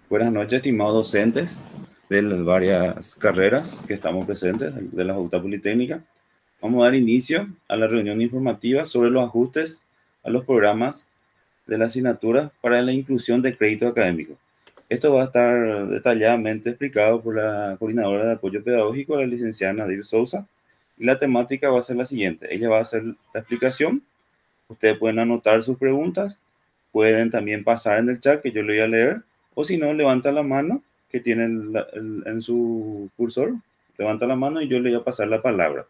Buenas noches, estimados docentes de las varias carreras que estamos presentes de la Facultad Politécnica. Vamos a dar inicio a la reunión informativa sobre los ajustes a los programas de la asignatura para la inclusión de crédito académico. Esto va a estar detalladamente explicado por la coordinadora de apoyo pedagógico, la licenciada Nadir Sousa, y la temática va a ser la siguiente. Ella va a hacer la explicación, ustedes pueden anotar sus preguntas, pueden también pasar en el chat que yo lo voy a leer, o si no, levanta la mano que tiene en su cursor, levanta la mano y yo le voy a pasar la palabra.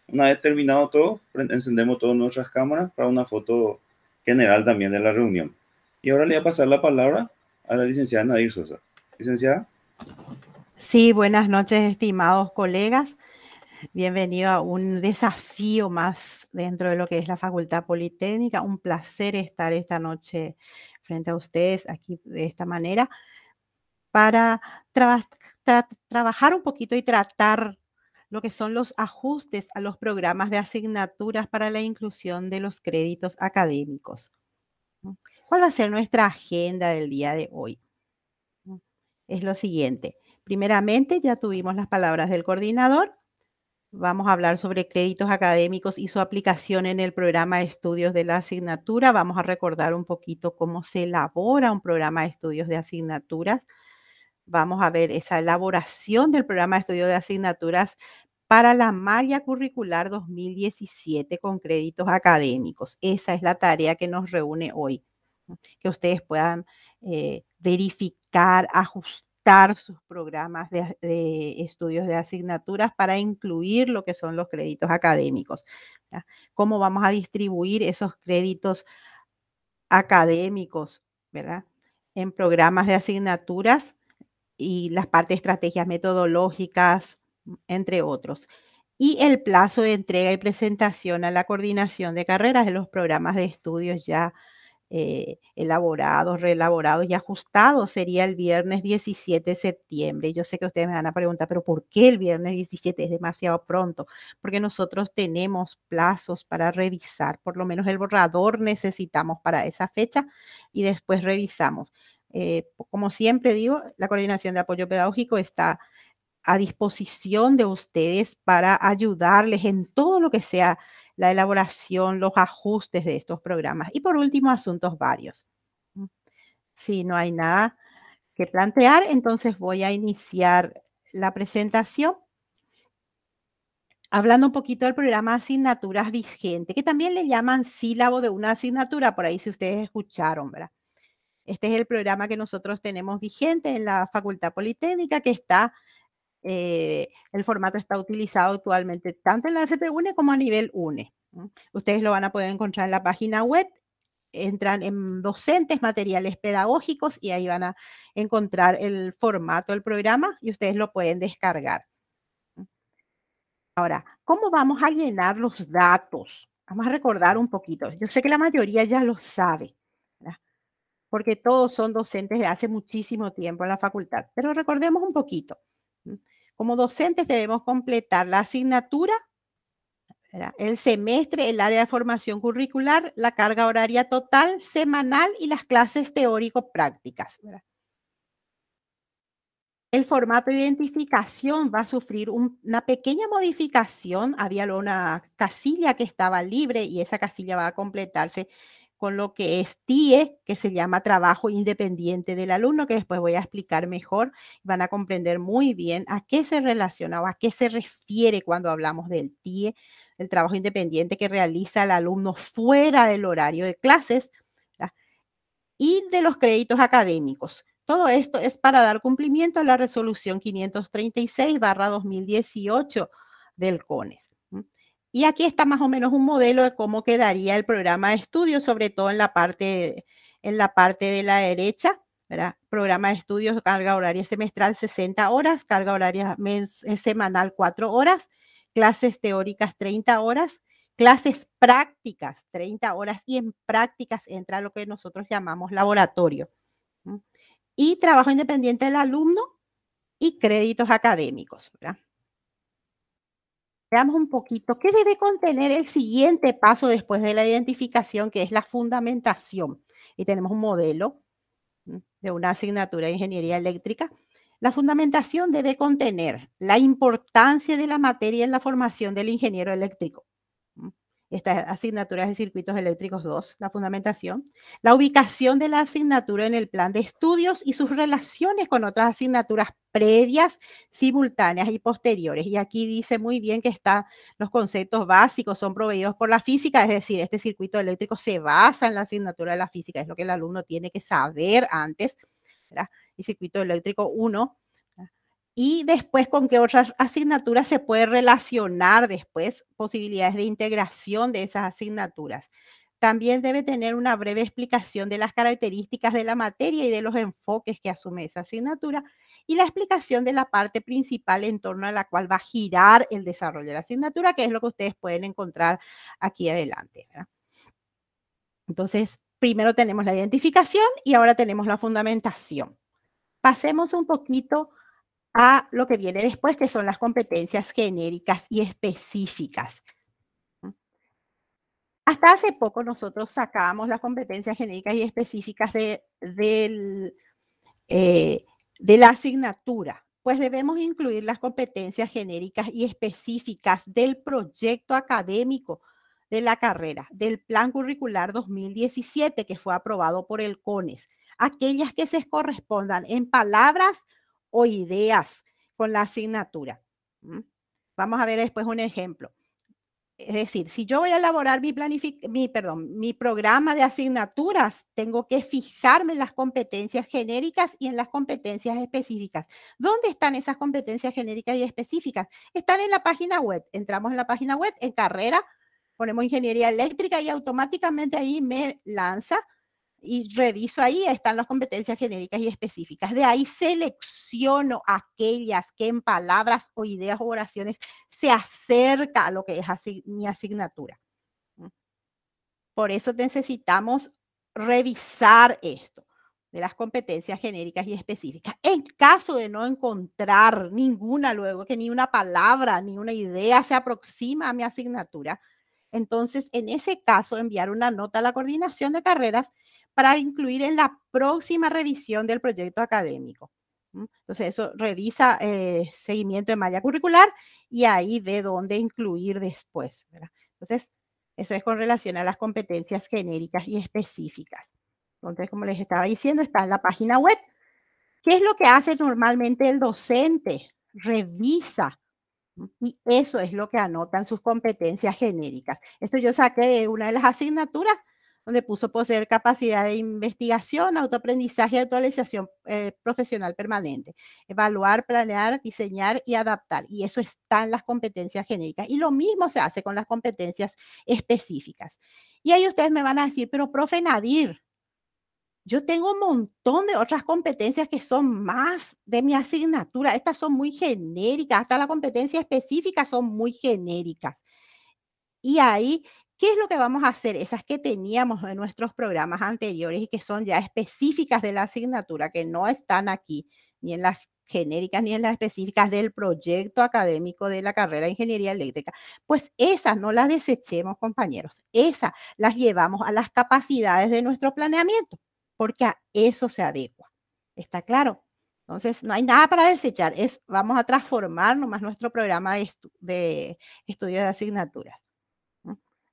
Una vez terminado todo, encendemos todas nuestras cámaras para una foto general también de la reunión. Y ahora le voy a pasar la palabra a la licenciada Nadir Sosa. Licenciada. Sí, buenas noches, estimados colegas. Bienvenido a un desafío más dentro de lo que es la Facultad Politécnica. Un placer estar esta noche frente a ustedes aquí de esta manera para trabajar un poquito y tratar lo que son los ajustes a los programas de asignaturas para la inclusión de los créditos académicos. ¿Cuál va a ser nuestra agenda del día de hoy? Es lo siguiente. Primeramente, ya tuvimos las palabras del coordinador. Vamos a hablar sobre créditos académicos y su aplicación en el programa de estudios de la asignatura. Vamos a recordar un poquito cómo se elabora un programa de estudios de asignaturas. Vamos a ver esa elaboración del programa de estudios de asignaturas para la malla curricular 2017 con créditos académicos. Esa es la tarea que nos reúne hoy. Que ustedes puedan verificar, ajustar sus programas de estudios de asignaturas para incluir lo que son los créditos académicos. ¿Ya? ¿Cómo vamos a distribuir esos créditos académicos, ¿verdad? En programas de asignaturas y las partes de estrategias metodológicas, entre otros. Y el plazo de entrega y presentación a la coordinación de carreras de los programas de estudios ya elaborados, reelaborados y ajustados sería el viernes 17 de septiembre. Yo sé que ustedes me van a preguntar, pero ¿por qué el viernes 17? Es demasiado pronto, porque nosotros tenemos plazos para revisar, por lo menos el borrador necesitamos para esa fecha y después revisamos. Como siempre digo, la coordinación de apoyo pedagógico está a disposición de ustedes para ayudarles en todo lo que sea la elaboración, los ajustes de estos programas. Y por último, asuntos varios. Si no hay nada que plantear, entonces voy a iniciar la presentación hablando un poquito del programa de asignaturas vigente, que también le llaman sílabo de una asignatura, por ahí si ustedes escucharon, ¿verdad? Este es el programa que nosotros tenemos vigente en la Facultad Politécnica, que está el formato está utilizado actualmente tanto en la FP1 como a nivel UNE. Ustedes lo van a poder encontrar en la página web, entran en docentes, materiales pedagógicos y ahí van a encontrar el formato del programa y ustedes lo pueden descargar. Ahora, ¿cómo vamos a llenar los datos? Vamos a recordar un poquito. Yo sé que la mayoría ya lo sabe, ¿verdad? Porque todos son docentes de hace muchísimo tiempo en la facultad, pero recordemos un poquito. Como docentes debemos completar la asignatura, ¿verdad? El semestre, el área de formación curricular, la carga horaria total, semanal y las clases teórico-prácticas, ¿verdad? El formato de identificación va a sufrir una pequeña modificación. Había una casilla que estaba libre y esa casilla va a completarse con lo que es TIE, que se llama trabajo independiente del alumno, que después voy a explicar mejor. Van a comprender muy bien a qué se relaciona o a qué se refiere cuando hablamos del TIE, el trabajo independiente que realiza el alumno fuera del horario de clases, ¿verdad? Y de los créditos académicos. Todo esto es para dar cumplimiento a la resolución 536/2018 del CONES. Y aquí está más o menos un modelo de cómo quedaría el programa de estudio, sobre todo en la parte de la derecha, ¿verdad? Programa de estudios, carga horaria semestral 60 horas, carga horaria semanal 4 horas, clases teóricas 30 horas, clases prácticas 30 horas y en prácticas entra lo que nosotros llamamos laboratorio. Y trabajo independiente del alumno y créditos académicos, ¿verdad? Veamos un poquito qué debe contener el siguiente paso después de la identificación, que es la fundamentación. Y tenemos un modelo de una asignatura de ingeniería eléctrica, la fundamentación debe contener la importancia de la materia en la formación del ingeniero eléctrico. Esta asignatura es de circuitos eléctricos 2, la fundamentación. La ubicación de la asignatura en el plan de estudios y sus relaciones con otras asignaturas previas, simultáneas y posteriores. Y aquí dice muy bien que los conceptos básicos son proveídos por la física, es decir, este circuito eléctrico se basa en la asignatura de la física, es lo que el alumno tiene que saber antes, ¿verdad? Y circuito eléctrico 1. Y después, ¿con qué otras asignaturas se puede relacionar después? Posibilidades de integración de esas asignaturas. También debe tener una breve explicación de las características de la materia y de los enfoques que asume esa asignatura y la explicación de la parte principal en torno a la cual va a girar el desarrollo de la asignatura, que es lo que ustedes pueden encontrar aquí adelante, ¿verdad? Entonces, primero tenemos la identificación y ahora tenemos la fundamentación. Pasemos un poquito a lo que viene después, que son las competencias genéricas y específicas. Hasta hace poco nosotros sacábamos las competencias genéricas y específicas de la asignatura, pues debemos incluir las competencias genéricas y específicas del proyecto académico de la carrera, del Plan Curricular 2017 que fue aprobado por el CONES, aquellas que se correspondan en palabras o ideas con la asignatura. Vamos a ver después un ejemplo. Es decir, si yo voy a elaborar mi programa de asignaturas, tengo que fijarme en las competencias genéricas y en las competencias específicas. ¿Dónde están esas competencias genéricas y específicas? Están en la página web. Entramos en la página web, en carrera, ponemos ingeniería eléctrica y automáticamente ahí me lanza y reviso ahí, están las competencias genéricas y específicas. De ahí selecciono aquellas que en palabras o ideas o oraciones se acerca a lo que es mi asignatura. Por eso necesitamos revisar esto de las competencias genéricas y específicas. En caso de no encontrar ninguna luego, que ni una palabra ni una idea se aproxima a mi asignatura, entonces en ese caso enviar una nota a la coordinación de carreras para incluir en la próxima revisión del proyecto académico. Entonces eso revisa seguimiento de malla curricular y ahí ve dónde incluir después, ¿verdad? Entonces eso es con relación a las competencias genéricas y específicas. Entonces, como les estaba diciendo, está en la página web. ¿Qué es lo que hace normalmente el docente? Revisa. Y eso es lo que anotan sus competencias genéricas. Esto yo saqué de una de las asignaturas donde puso poseer capacidad de investigación, autoaprendizaje y actualización profesional permanente. Evaluar, planear, diseñar y adaptar. Y eso está en las competencias genéricas. Y lo mismo se hace con las competencias específicas. Y ahí ustedes me van a decir, pero profe Nadir, yo tengo un montón de otras competencias que son más de mi asignatura. Estas son muy genéricas, hasta las competencias específicas son muy genéricas. Y ahí, ¿qué es lo que vamos a hacer? Esas que teníamos en nuestros programas anteriores y que son ya específicas de la asignatura, que no están aquí, ni en las genéricas ni en las específicas del proyecto académico de la carrera de ingeniería eléctrica. Pues esas no las desechemos, compañeros. Esas las llevamos a las capacidades de nuestro planeamiento, porque a eso se adecua. ¿Está claro? Entonces, no hay nada para desechar. Vamos a transformar nomás nuestro programa de estudio de asignaturas.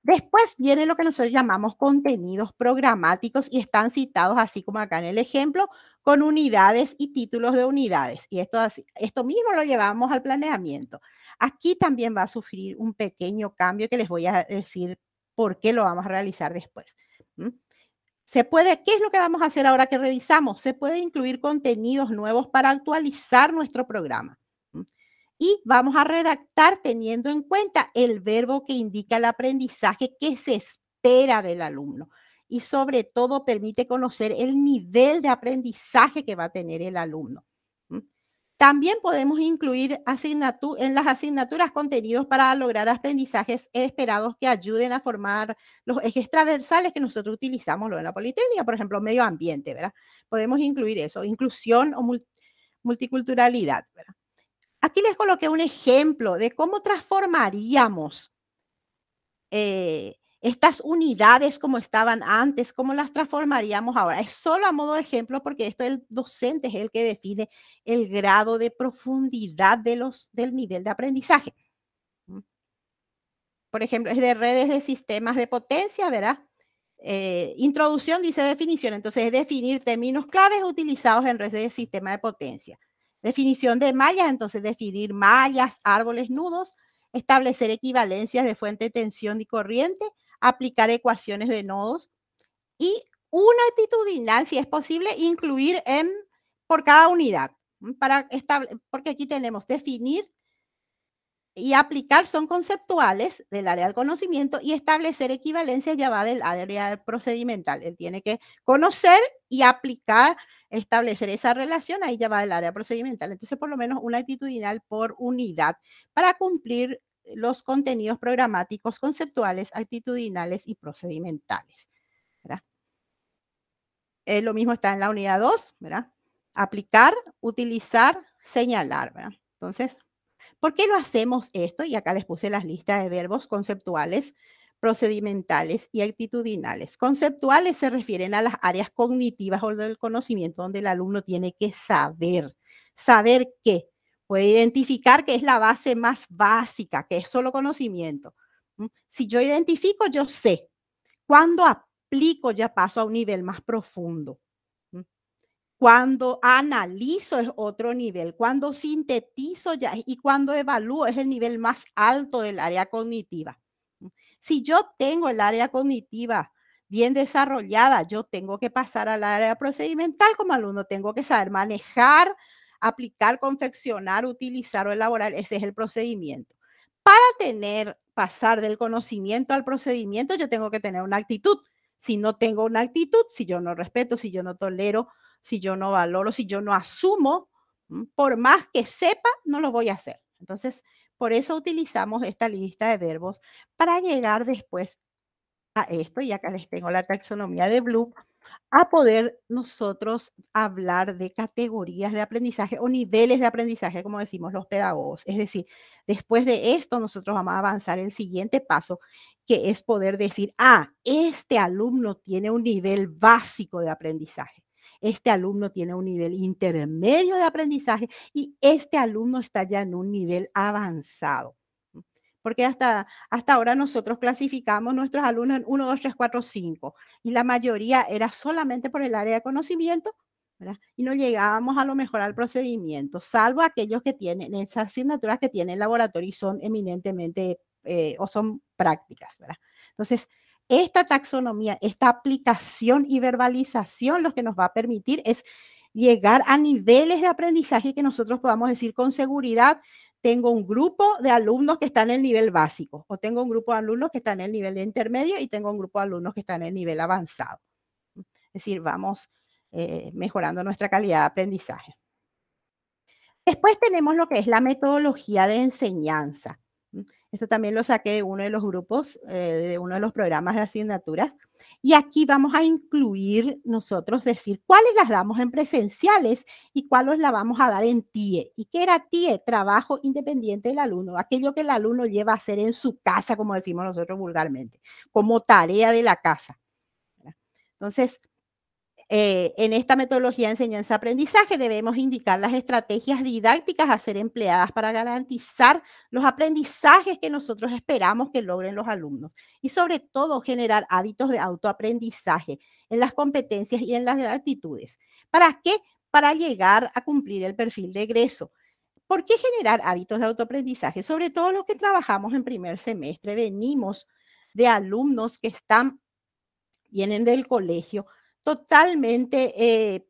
Después viene lo que nosotros llamamos contenidos programáticos y están citados así como acá en el ejemplo, con unidades y títulos de unidades. Y esto mismo lo llevamos al planeamiento. Aquí también va a sufrir un pequeño cambio que les voy a decir por qué lo vamos a realizar después. ¿Qué es lo que vamos a hacer ahora que revisamos? Se puede incluir contenidos nuevos para actualizar nuestro programa. Y vamos a redactar teniendo en cuenta el verbo que indica el aprendizaje que se espera del alumno. Y sobre todo permite conocer el nivel de aprendizaje que va a tener el alumno. También podemos incluir en las asignaturas contenidos para lograr aprendizajes esperados que ayuden a formar los ejes transversales que nosotros utilizamos en la Politécnica, por ejemplo, medio ambiente, ¿verdad? Podemos incluir eso, inclusión o multiculturalidad, ¿verdad? Aquí les coloqué un ejemplo de cómo transformaríamos estas unidades como estaban antes, ¿cómo las transformaríamos ahora? Es solo a modo de ejemplo porque esto el docente es el que define el grado de profundidad del nivel de aprendizaje. Por ejemplo, es de redes de sistemas de potencia, ¿verdad? Introducción dice definición, entonces es definir términos claves utilizados en redes de sistema de potencia. Definición de mallas, entonces definir mallas, árboles, nudos, establecer equivalencias de fuente, tensión y corriente, aplicar ecuaciones de nodos y una actitudinal, si es posible, incluir por cada unidad, porque aquí tenemos definir y aplicar son conceptuales del área del conocimiento y establecer equivalencias ya va del área procedimental. Él tiene que conocer y aplicar, establecer esa relación, ahí ya va del área procedimental. Entonces, por lo menos una actitudinal por unidad para cumplir los contenidos programáticos, conceptuales, actitudinales y procedimentales, ¿verdad? Lo mismo está en la unidad 2, ¿verdad? Aplicar, utilizar, señalar, ¿verdad? Entonces, ¿por qué lo hacemos esto? Y acá les puse las listas de verbos conceptuales, procedimentales y actitudinales. Conceptuales se refieren a las áreas cognitivas o del conocimiento donde el alumno tiene que saber. ¿Saber qué? Puede identificar que es la base más básica, que es solo conocimiento. Si yo identifico, yo sé. Cuando aplico, ya paso a un nivel más profundo. Cuando analizo es otro nivel, cuando sintetizo ya y cuando evalúo es el nivel más alto del área cognitiva. Si yo tengo el área cognitiva bien desarrollada, yo tengo que pasar al área procedimental como alumno, tengo que saber manejar, aplicar, confeccionar, utilizar o elaborar, ese es el procedimiento. Para pasar del conocimiento al procedimiento, yo tengo que tener una actitud. Si no tengo una actitud, si yo no respeto, si yo no tolero, si yo no valoro, si yo no asumo, por más que sepa, no lo voy a hacer. Entonces, por eso utilizamos esta lista de verbos para llegar después a esto, y acá les tengo la taxonomía de Bloom, a poder nosotros hablar de categorías de aprendizaje o niveles de aprendizaje, como decimos los pedagogos. Es decir, después de esto, nosotros vamos a avanzar el siguiente paso, que es poder decir, este alumno tiene un nivel básico de aprendizaje. Este alumno tiene un nivel intermedio de aprendizaje y este alumno está ya en un nivel avanzado. Porque hasta ahora nosotros clasificamos nuestros alumnos en 1, 2, 3, 4, 5 y la mayoría era solamente por el área de conocimiento, ¿verdad? Y no llegábamos a lo mejor al procedimiento, salvo aquellos que tienen esas asignaturas que tienen laboratorio y son eminentemente o son prácticas, ¿verdad? Entonces, esta taxonomía, esta aplicación y verbalización lo que nos va a permitir es llegar a niveles de aprendizaje que nosotros podamos decir con seguridad, tengo un grupo de alumnos que están en el nivel básico, o tengo un grupo de alumnos que están en el nivel de intermedio y tengo un grupo de alumnos que están en el nivel avanzado. Es decir, vamos mejorando nuestra calidad de aprendizaje. Después tenemos lo que es la metodología de enseñanza. Esto también lo saqué de uno de los grupos, de uno de los programas de asignaturas. Y aquí vamos a incluir nosotros decir cuáles las damos en presenciales y cuáles las vamos a dar en TIE. ¿Y qué era TIE? Trabajo independiente del alumno, aquello que el alumno lleva a hacer en su casa, como decimos nosotros vulgarmente, como tarea de la casa. Entonces, en esta metodología de enseñanza-aprendizaje debemos indicar las estrategias didácticas a ser empleadas para garantizar los aprendizajes que nosotros esperamos que logren los alumnos y sobre todo generar hábitos de autoaprendizaje en las competencias y en las actitudes. ¿Para qué? Para llegar a cumplir el perfil de egreso. ¿Por qué generar hábitos de autoaprendizaje? Sobre todo los que trabajamos en primer semestre, venimos de alumnos que vienen del colegio totalmente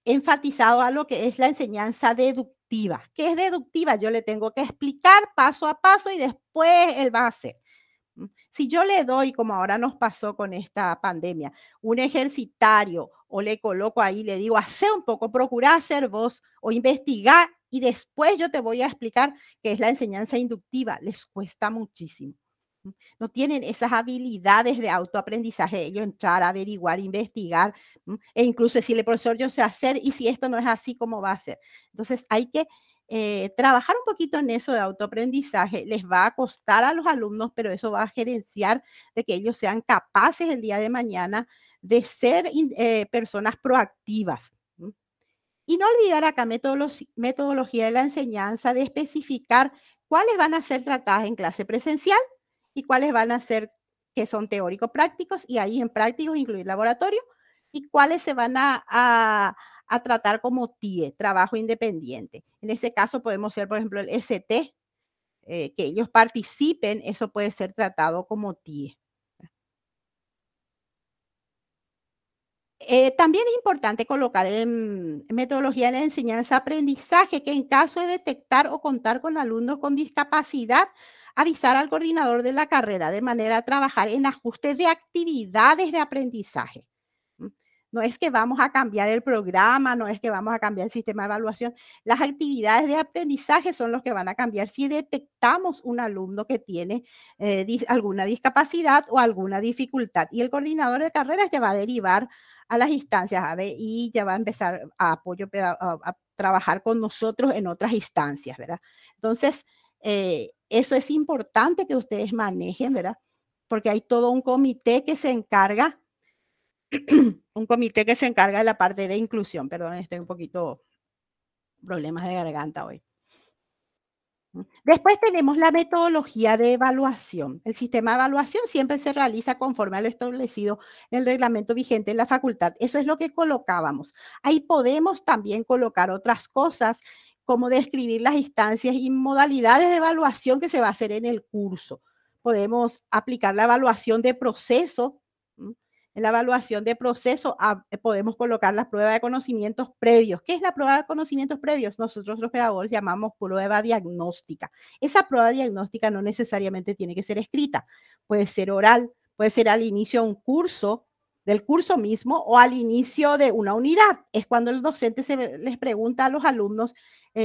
enfatizado a lo que es la enseñanza deductiva. ¿Qué es deductiva? Yo le tengo que explicar paso a paso y después él va a hacer. Si yo le doy, como ahora nos pasó con esta pandemia, un ejercitario o le coloco ahí, le digo, hace un poco, procura hacer vos o investigar y después yo te voy a explicar qué es la enseñanza inductiva, les cuesta muchísimo. No tienen esas habilidades de autoaprendizaje, ellos entrar, averiguar, investigar, e incluso decirle, profesor, yo sé hacer, y si esto no es así, ¿cómo va a ser? Entonces, hay que trabajar un poquito en eso de autoaprendizaje les va a costar a los alumnos, pero eso va a gerenciar de que ellos sean capaces el día de mañana de ser personas proactivas. ¿M? Y no olvidar acá metodología de la enseñanza, de especificar cuáles van a ser tratadas en clase presencial y cuáles van a ser que son teórico-prácticos, y ahí en prácticos incluir laboratorio, y cuáles se van a tratar como TIE, trabajo independiente. En ese caso podemos ser, por ejemplo, el ST, que ellos participen, eso puede ser tratado como TIE. También es importante colocar en metodología de la enseñanza-aprendizaje que en caso de detectar o contar con alumnos con discapacidad, avisar al coordinador de la carrera de manera a trabajar en ajustes de actividades de aprendizaje. ¿M? No es que vamos a cambiar el programa, no es que vamos a cambiar el sistema de evaluación. Las actividades de aprendizaje son los que van a cambiar si detectamos un alumno que tiene alguna discapacidad o alguna dificultad. Y el coordinador de carreras ya va a derivar a las instancias, a ver, y ya va a empezar a apoyo a trabajar con nosotros en otras instancias, ¿verdad? Entonces, eso es importante que ustedes manejen, ¿verdad? Porque hay todo un comité que se encarga, un comité que se encarga de la parte de inclusión. Perdón, estoy un poquito problemas de garganta hoy. Después tenemos la metodología de evaluación. El sistema de evaluación siempre se realiza conforme a lo establecido en el reglamento vigente en la facultad. Eso es lo que colocábamos. Ahí podemos también colocar otras cosas, como describir las instancias y modalidades de evaluación que se va a hacer en el curso. Podemos aplicar la evaluación de proceso. ¿M? En la evaluación de proceso podemos colocar la prueba de conocimientos previos. ¿Qué es la prueba de conocimientos previos? Nosotros los pedagogos llamamos prueba diagnóstica. Esa prueba diagnóstica no necesariamente tiene que ser escrita, puede ser oral, puede ser al inicio de un curso, del curso mismo, o al inicio de una unidad. Es cuando el docente les pregunta a los alumnos,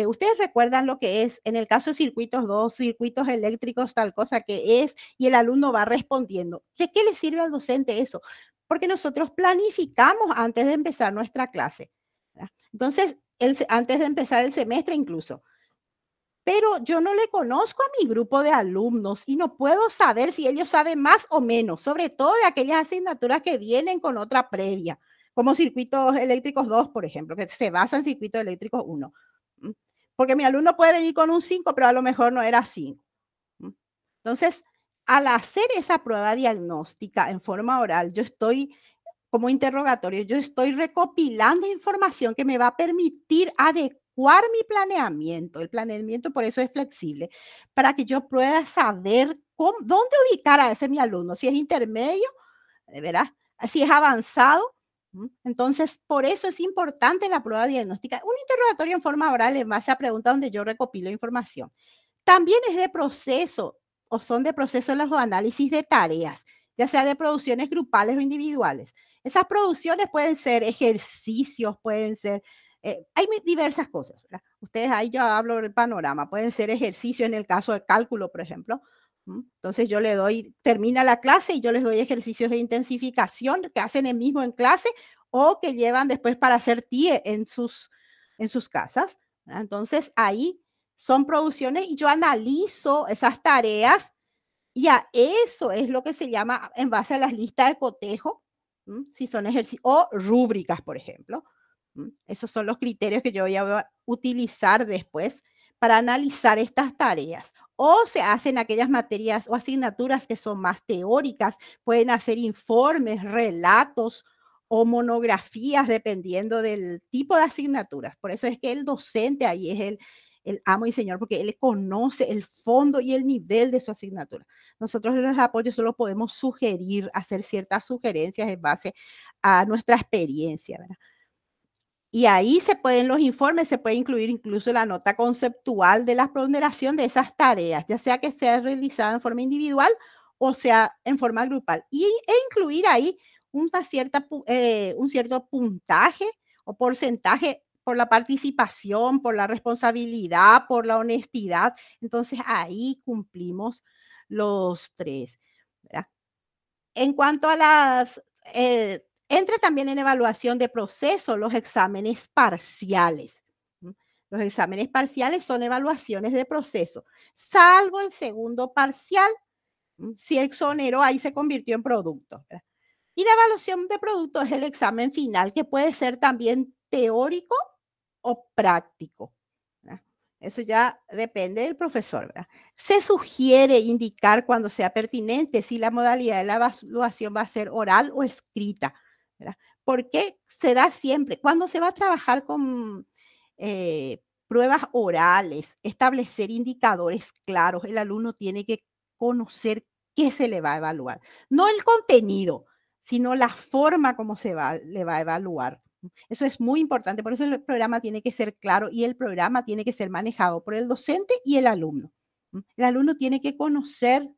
¿ustedes recuerdan lo que es, en el caso de circuitos 2, circuitos eléctricos, tal cosa que es? Y el alumno va respondiendo. ¿De qué le sirve al docente eso? Porque nosotros planificamos antes de empezar nuestra clase, ¿verdad? Entonces, antes de empezar el semestre incluso. Pero yo no le conozco a mi grupo de alumnos y no puedo saber si ellos saben más o menos, sobre todo de aquellas asignaturas que vienen con otra previa, como circuitos eléctricos 2, por ejemplo, que se basa en circuitos eléctricos 1. Porque mi alumno puede venir con un 5, pero a lo mejor no era 5. Entonces, al hacer esa prueba diagnóstica en forma oral, yo estoy como interrogatorio, yo estoy recopilando información que me va a permitir adecuar mi planeamiento. El planeamiento por eso es flexible, para que yo pueda saber dónde ubicar a ese mi alumno, si es intermedio, ¿verdad? Si es avanzado. Entonces, por eso es importante la prueba diagnóstica. Un interrogatorio en forma oral en base a preguntas donde yo recopilo información. También es de proceso, o son de proceso los análisis de tareas, ya sea de producciones grupales o individuales. Esas producciones pueden ser ejercicios, pueden ser, hay diversas cosas, ¿verdad? Ustedes ahí yo hablo del panorama, pueden ser ejercicios en el caso de cálculo, por ejemplo. Entonces yo le doy, termina la clase y yo les doy ejercicios de intensificación que hacen el mismo en clase o que llevan después para hacer TIE en sus casas, ¿verdad? Entonces ahí son producciones y yo analizo esas tareas y a eso es lo que se llama en base a las listas de cotejo, si son ejercicios o rúbricas, por ejemplo. Esos son los criterios que yo voy a utilizar después para analizar estas tareas. O se hacen aquellas materias o asignaturas que son más teóricas, pueden hacer informes, relatos o monografías dependiendo del tipo de asignaturas. Por eso es que el docente ahí es el amo y señor, porque él conoce el fondo y el nivel de su asignatura. Nosotros en los apoyos solo podemos sugerir, hacer ciertas sugerencias en base a nuestra experiencia, ¿verdad? Y ahí se pueden los informes, se puede incluir incluso la nota conceptual de la ponderación de esas tareas, ya sea que sea realizada en forma individual o sea en forma grupal. E incluir ahí un cierto puntaje o porcentaje por la participación, por la responsabilidad, por la honestidad. Entonces ahí cumplimos los tres, ¿verdad? En cuanto a entra también en evaluación de proceso los exámenes parciales. Los exámenes parciales son evaluaciones de proceso, salvo el segundo parcial. Si exoneró, ahí se convirtió en producto, ¿verdad? Y la evaluación de producto es el examen final, que puede ser también teórico o práctico, ¿verdad? Eso ya depende del profesor, ¿verdad? Se sugiere indicar cuando sea pertinente si la modalidad de la evaluación va a ser oral o escrita, ¿verdad? Porque se da siempre, cuando se va a trabajar con pruebas orales, establecer indicadores claros, el alumno tiene que conocer qué se le va a evaluar, no el contenido, sino la forma como le va a evaluar. Eso es muy importante, por eso el programa tiene que ser claro y el programa tiene que ser manejado por el docente y el alumno. El alumno tiene que conocer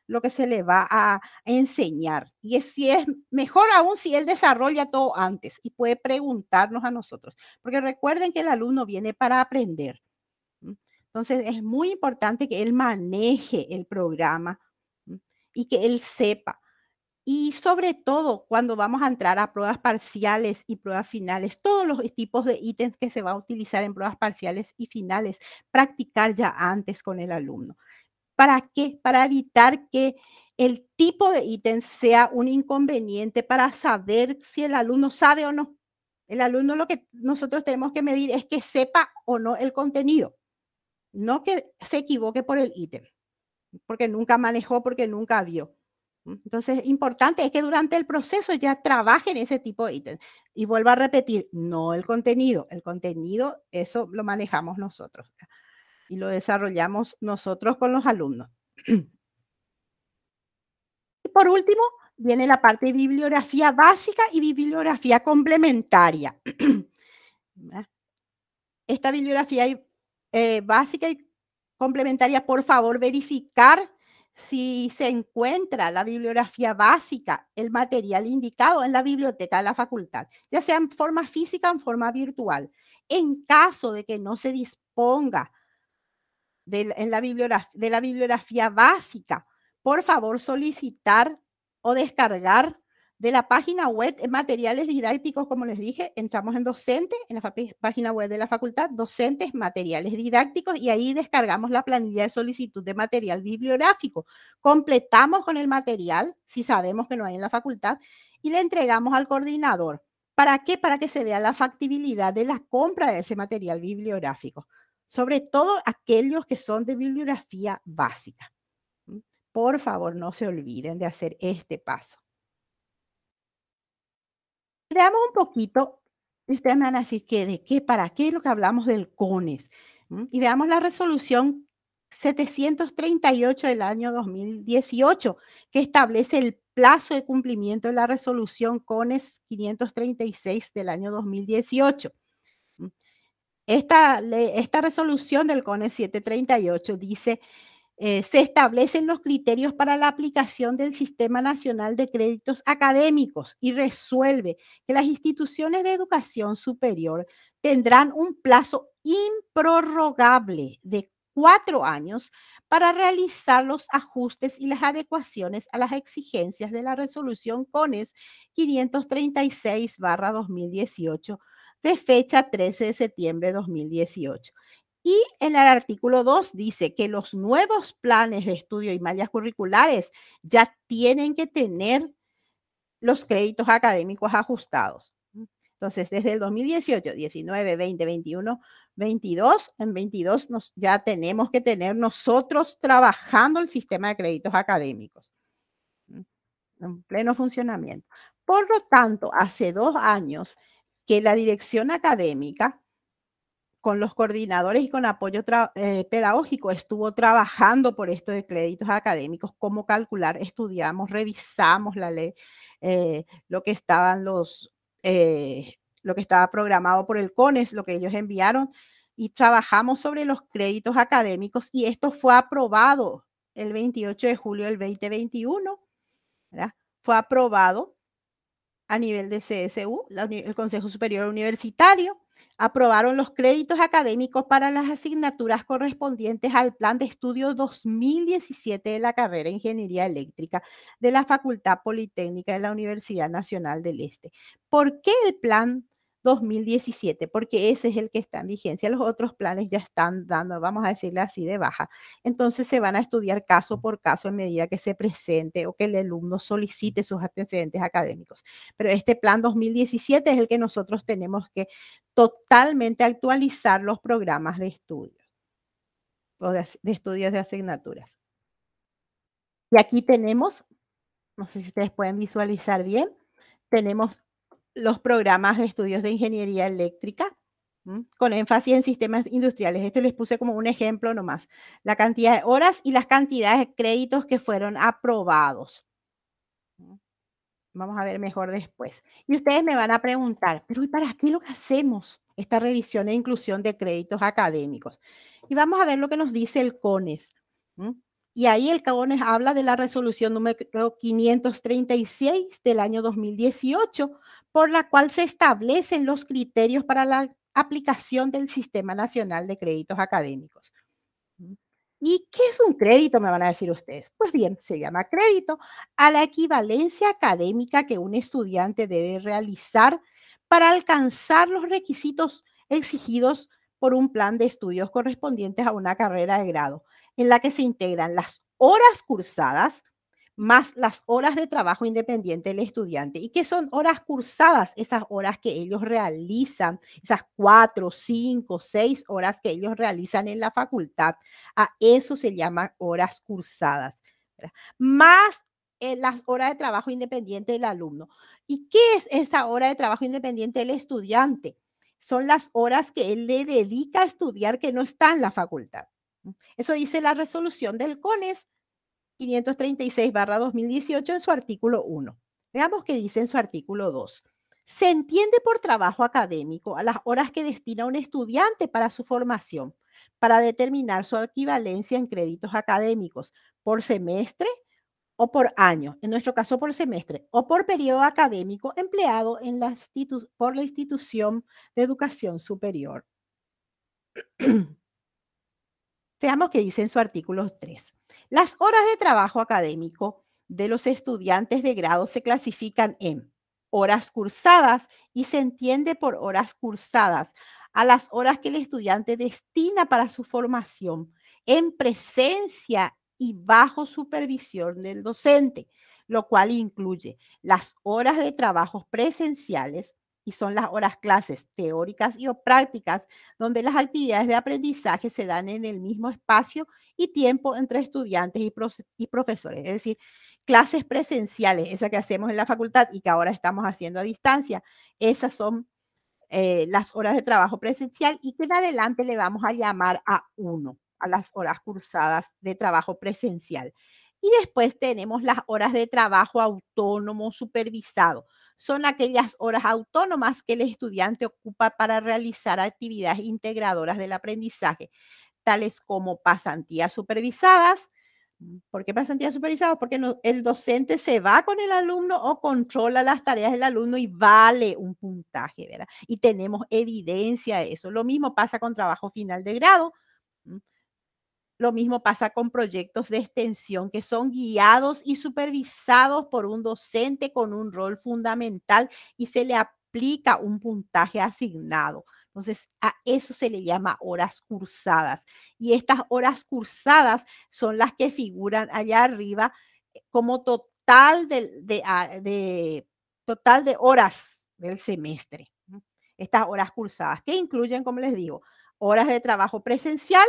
lo que se le va a enseñar. Y si es mejor aún si él desarrolla todo antes y puede preguntarnos a nosotros, porque recuerden que el alumno viene para aprender. Entonces es muy importante que él maneje el programa y que él sepa. Y sobre todo, cuando vamos a entrar a pruebas parciales y pruebas finales, todos los tipos de ítems que se va a utilizar en pruebas parciales y finales, practicar ya antes con el alumno. ¿Para qué? Para evitar que el tipo de ítem sea un inconveniente para saber si el alumno sabe o no. El alumno lo que nosotros tenemos que medir es que sepa o no el contenido, no que se equivoque por el ítem, porque nunca manejó, porque nunca vio. Entonces, importante es que durante el proceso ya trabajen ese tipo de ítems. Y vuelvo a repetir, no el contenido, eso lo manejamos nosotros y lo desarrollamos nosotros con los alumnos. Y por último, viene la parte de bibliografía básica y bibliografía complementaria. Esta bibliografía básica y complementaria, por favor, verificar si se encuentra la bibliografía básica, el material indicado en la biblioteca de la facultad, ya sea en forma física o en forma virtual. En caso de que no se disponga de la bibliografía básica, por favor solicitar o descargar de la página web materiales didácticos, como les dije, entramos en docente, en la página web de la facultad, docentes, materiales didácticos, y ahí descargamos la planilla de solicitud de material bibliográfico. Completamos con el material, si sabemos que no hay en la facultad, y le entregamos al coordinador. ¿Para qué? Para que se vea la factibilidad de la compra de ese material bibliográfico, sobre todo aquellos que son de bibliografía básica. Por favor, no se olviden de hacer este paso. Veamos un poquito, y ustedes me van a decir que de qué, para qué es lo que hablamos del CONES. Y veamos la resolución 738 del año 2018, que establece el plazo de cumplimiento de la resolución CONES 536 del año 2018. Esta resolución del CONES 738 dice: se establecen los criterios para la aplicación del Sistema Nacional de Créditos Académicos y resuelve que las instituciones de educación superior tendrán un plazo improrrogable de 4 años para realizar los ajustes y las adecuaciones a las exigencias de la resolución CONES 536/2018 de fecha 13 de septiembre de 2018. Y en el artículo 2 dice que los nuevos planes de estudio y mallas curriculares ya tienen que tener los créditos académicos ajustados. Entonces, desde el 2018, 19, 20, 21, 22, en 22 ya tenemos que tener nosotros trabajando el sistema de créditos académicos en pleno funcionamiento. Por lo tanto, hace 2 años que la dirección académica, con los coordinadores y con apoyo pedagógico, estuvo trabajando por esto de créditos académicos, cómo calcular, estudiamos, revisamos la ley, lo que estaba programado por el CONES, lo que ellos enviaron, y trabajamos sobre los créditos académicos, y esto fue aprobado el 28 de julio del 2021, ¿verdad? Fue aprobado a nivel de CSU, el Consejo Superior Universitario. Aprobaron los créditos académicos para las asignaturas correspondientes al Plan de Estudio 2017 de la carrera de Ingeniería Eléctrica de la Facultad Politécnica de la Universidad Nacional del Este. ¿Por qué el Plan 2017, porque ese es el que está en vigencia. Los otros planes ya están dando, vamos a decirle así, de baja. Entonces se van a estudiar caso por caso en medida que se presente o que el alumno solicite sus antecedentes académicos. Pero este plan 2017 es el que nosotros tenemos que totalmente actualizar los programas de estudio o de estudios de asignaturas. Y aquí tenemos, no sé si ustedes pueden visualizar bien, tenemos los programas de estudios de ingeniería eléctrica, con énfasis en sistemas industriales. Esto les puse como un ejemplo nomás. La cantidad de horas y las cantidades de créditos que fueron aprobados. Vamos a ver mejor después. Y ustedes me van a preguntar, pero ¿y para qué lo que hacemos esta revisión e inclusión de créditos académicos? Y vamos a ver lo que nos dice el CONES. Y ahí el CONES habla de la resolución número 536 del año 2018, por la cual se establecen los criterios para la aplicación del Sistema Nacional de Créditos Académicos. ¿Y qué es un crédito? Me van a decir ustedes. Pues bien, se llama crédito a la equivalencia académica que un estudiante debe realizar para alcanzar los requisitos exigidos por un plan de estudios correspondientes a una carrera de grado, en la que se integran las horas cursadas más las horas de trabajo independiente del estudiante. ¿Y qué son horas cursadas? Esas horas que ellos realizan, esas 4, 5, 6 horas que ellos realizan en la facultad. A eso se llama horas cursadas, ¿verdad? Más las horas de trabajo independiente del alumno. ¿Y qué es esa hora de trabajo independiente del estudiante? Son las horas que él le dedica a estudiar que no está en la facultad. Eso dice la resolución del CONES 536/2018 en su artículo 1. Veamos qué dice en su artículo 2. Se entiende por trabajo académico a las horas que destina un estudiante para su formación, para determinar su equivalencia en créditos académicos por semestre o por año, en nuestro caso por semestre, o por periodo académico empleado en por la institución de educación superior. Veamos qué dice en su artículo 3. Las horas de trabajo académico de los estudiantes de grado se clasifican en horas cursadas y se entiende por horas cursadas a las horas que el estudiante destina para su formación en presencia y bajo supervisión del docente, lo cual incluye las horas de trabajos presenciales y son las horas clases teóricas y o prácticas donde las actividades de aprendizaje se dan en el mismo espacio y tiempo entre estudiantes y profesores. Es decir, clases presenciales, esas que hacemos en la facultad y que ahora estamos haciendo a distancia, esas son las horas de trabajo presencial y que en adelante le vamos a llamar a 1, a las horas cursadas de trabajo presencial. Y después tenemos las horas de trabajo autónomo supervisado. Son aquellas horas autónomas que el estudiante ocupa para realizar actividades integradoras del aprendizaje, tales como pasantías supervisadas. ¿Por qué pasantías supervisadas? Porque el docente se va con el alumno o controla las tareas del alumno y vale un puntaje, ¿verdad? Y tenemos evidencia de eso. Lo mismo pasa con trabajo final de grado. Lo mismo pasa con proyectos de extensión que son guiados y supervisados por un docente con un rol fundamental y se le aplica un puntaje asignado. Entonces, a eso se le llama horas cursadas. Y estas horas cursadas son las que figuran allá arriba como total de horas del semestre. Estas horas cursadas, que incluyen, como les digo, horas de trabajo presencial,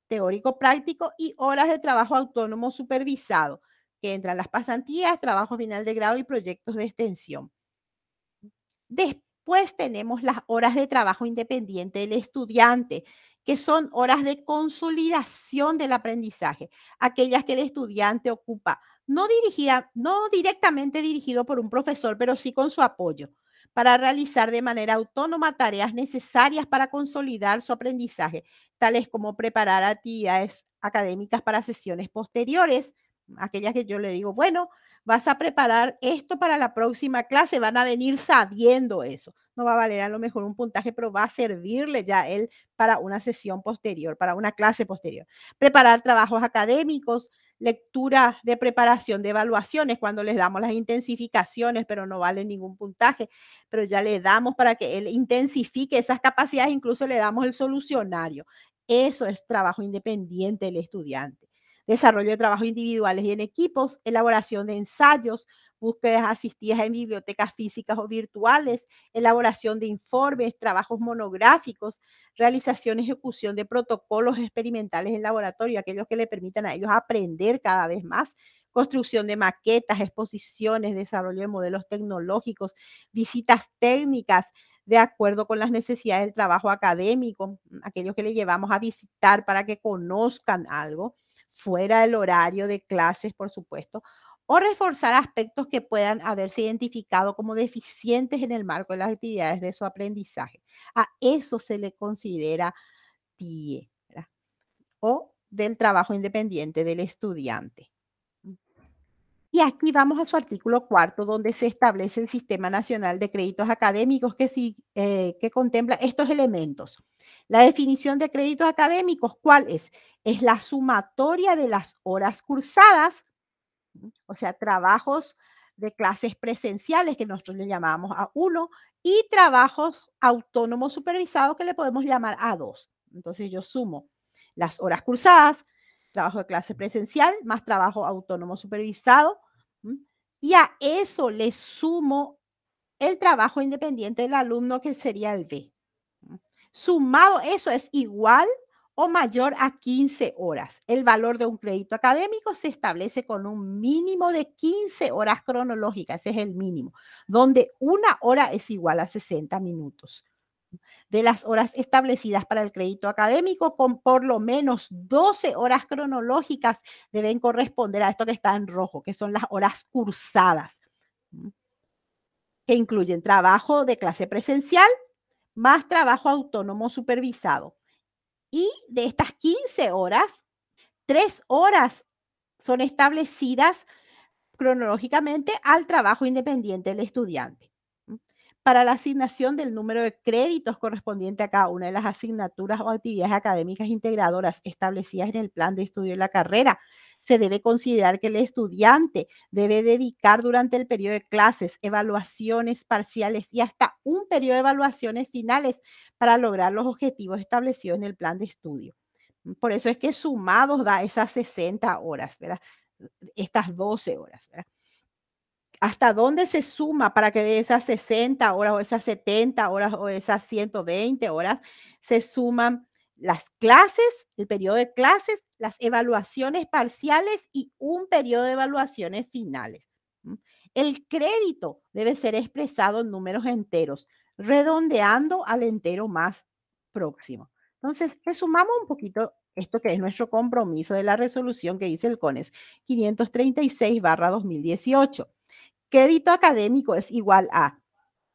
teórico práctico y horas de trabajo autónomo supervisado, que entran las pasantías, trabajo final de grado y proyectos de extensión. Después tenemos las horas de trabajo independiente del estudiante, que son horas de consolidación del aprendizaje, aquellas que el estudiante ocupa, no directamente dirigido por un profesor, pero sí con su apoyo, para realizar de manera autónoma tareas necesarias para consolidar su aprendizaje, tales como preparar actividades académicas para sesiones posteriores, aquellas que yo le digo, bueno, vas a preparar esto para la próxima clase, van a venir sabiendo eso. No va a valer a lo mejor un puntaje, pero va a servirle ya él para una sesión posterior, para una clase posterior. Preparar trabajos académicos lectura de preparación de evaluaciones, cuando les damos las intensificaciones, pero no vale ningún puntaje, pero ya le damos para que él intensifique esas capacidades, incluso le damos el solucionario. Eso es trabajo independiente del estudiante. Desarrollo de trabajos individuales y en equipos, elaboración de ensayos, búsquedas asistidas en bibliotecas físicas o virtuales, elaboración de informes, trabajos monográficos, realización y ejecución de protocolos experimentales en laboratorio, aquellos que le permitan a ellos aprender cada vez más, construcción de maquetas, exposiciones, desarrollo de modelos tecnológicos, visitas técnicas de acuerdo con las necesidades del trabajo académico, aquellos que le llevamos a visitar para que conozcan algo, fuera del horario de clases, por supuesto, o reforzar aspectos que puedan haberse identificado como deficientes en el marco de las actividades de su aprendizaje. A eso se le considera TIE, ¿verdad? O del trabajo independiente del estudiante. Y aquí vamos a su artículo cuarto, donde se establece el Sistema Nacional de Créditos Académicos que contempla estos elementos. La definición de créditos académicos, ¿cuál es? Es la sumatoria de las horas cursadas, o sea, trabajos de clases presenciales que nosotros le llamamos A1 y trabajos autónomos supervisados que le podemos llamar A2. Entonces yo sumo las horas cursadas, trabajo de clase presencial más trabajo autónomo supervisado, y a eso le sumo el trabajo independiente del alumno, que sería el B. Sumado, eso es igual o mayor a 15 horas. El valor de un crédito académico se establece con un mínimo de 15 horas cronológicas, ese es el mínimo, donde una hora es igual a 60 minutos. De las horas establecidas para el crédito académico, con por lo menos 12 horas cronológicas deben corresponder a esto que está en rojo, que son las horas cursadas, que incluyen trabajo de clase presencial más trabajo autónomo supervisado. Y de estas 15 horas, 3 horas son establecidas cronológicamente al trabajo independiente del estudiante. Para la asignación del número de créditos correspondiente a cada una de las asignaturas o actividades académicas integradoras establecidas en el plan de estudio de la carrera, se debe considerar que el estudiante debe dedicar durante el periodo de clases evaluaciones parciales y hasta un periodo de evaluaciones finales para lograr los objetivos establecidos en el plan de estudio. Por eso es que sumados da esas 60 horas, ¿verdad? Estas 12 horas, ¿verdad? ¿Hasta dónde se suma para que de esas 60 horas o esas 70 horas o esas 120 horas se suman las clases, el periodo de clases, las evaluaciones parciales y un periodo de evaluaciones finales? El crédito debe ser expresado en números enteros, redondeando al entero más próximo. Entonces, resumamos un poquito esto que es nuestro compromiso de la resolución que dice el CONES 536/2018. Crédito académico es igual a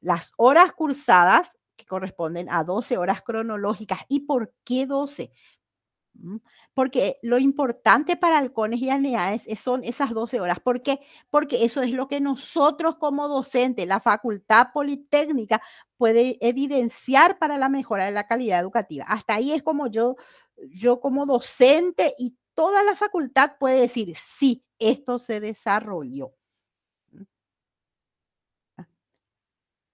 las horas cursadas, que corresponden a 12 horas cronológicas. ¿Y por qué 12? Porque lo importante para halcones y aneades son esas 12 horas. ¿Por qué? Porque eso es lo que nosotros como docentes, la Facultad Politécnica, puede evidenciar para la mejora de la calidad educativa. Hasta ahí es como yo como docente y toda la facultad puede decir, sí, esto se desarrolló.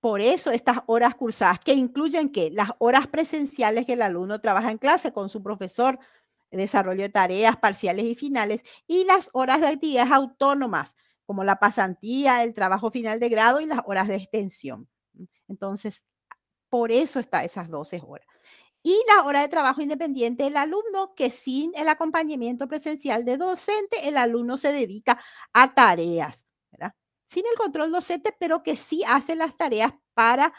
Por eso estas horas cursadas, que incluyen ¿qué? Las horas presenciales que el alumno trabaja en clase con su profesor, desarrollo de tareas parciales y finales, y las horas de actividades autónomas, como la pasantía, el trabajo final de grado y las horas de extensión. Entonces, por eso está esas 12 horas. Y la hora de trabajo independiente del alumno, que sin el acompañamiento presencial de docente, el alumno se dedica a tareas, ¿verdad? Sin el control docente, pero que sí hace las tareas para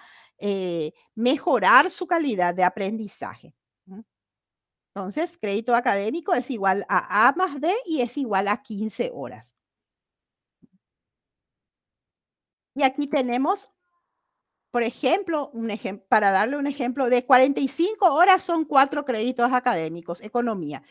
mejorar su calidad de aprendizaje. Entonces, crédito académico es igual a A más B y es igual a 15 horas. Y aquí tenemos, por ejemplo, para darle un ejemplo, de 45 horas son 4 créditos académicos, economía.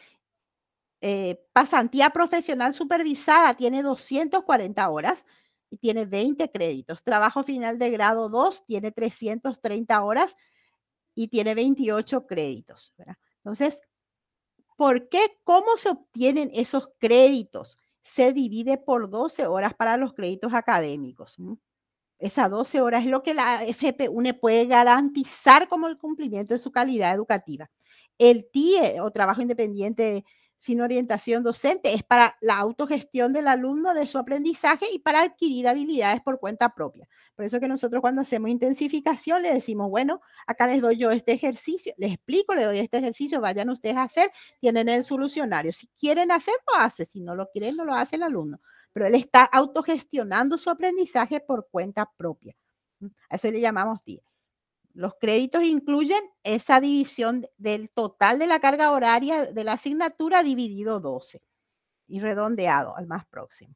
Pasantía profesional supervisada tiene 240 horas y tiene 20 créditos. Trabajo final de grado 2 tiene 330 horas y tiene 28 créditos, ¿verdad? Entonces, ¿Por qué? ¿Cómo se obtienen esos créditos? Se divide por 12 horas para los créditos académicos. Esas 12 horas es lo que la FPUNE puede garantizar como el cumplimiento de su calidad educativa. El TIE o trabajo independiente sin orientación docente es para la autogestión del alumno de su aprendizaje y para adquirir habilidades por cuenta propia. Por eso que nosotros cuando hacemos intensificación le decimos, bueno, acá les doy yo este ejercicio, les explico, les doy este ejercicio, vayan ustedes a hacer, tienen el solucionario. Si quieren hacer, lo hace, si no lo quieren, no lo hace el alumno. Pero él está autogestionando su aprendizaje por cuenta propia. A eso le llamamos TIE. Los créditos incluyen esa división del total de la carga horaria de la asignatura dividido 12 y redondeado al más próximo.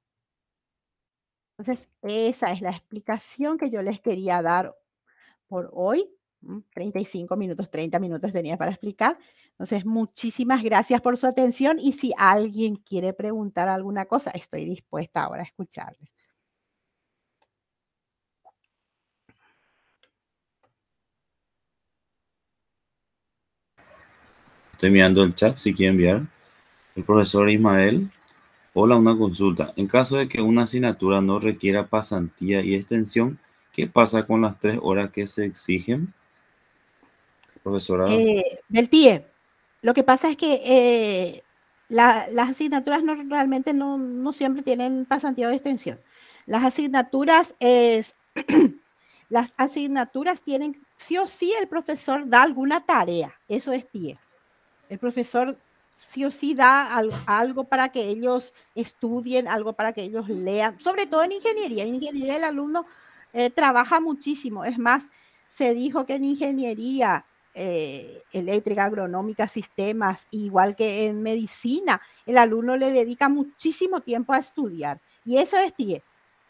Entonces, esa es la explicación que yo les quería dar por hoy. 35 minutos, 30 minutos tenía para explicar. Entonces, muchísimas gracias por su atención y si alguien quiere preguntar alguna cosa, estoy dispuesta ahora a escucharles. Estoy mirando el chat si quiere enviar. El profesor Ismael. Hola, una consulta. En caso de que una asignatura no requiera pasantía y extensión, ¿qué pasa con las 3 horas que se exigen? Profesora. Del TIE. Lo que pasa es que las asignaturas realmente no siempre tienen pasantía de extensión. Las asignaturas las asignaturas tienen, sí o sí, el profesor da alguna tarea. Eso es TIE. El profesor sí o sí da algo para que ellos estudien, algo para que ellos lean, sobre todo en ingeniería. En ingeniería el alumno trabaja muchísimo. Es más, se dijo que en ingeniería eléctrica, agronómica, sistemas, igual que en medicina, el alumno le dedica muchísimo tiempo a estudiar. Y eso es TIE.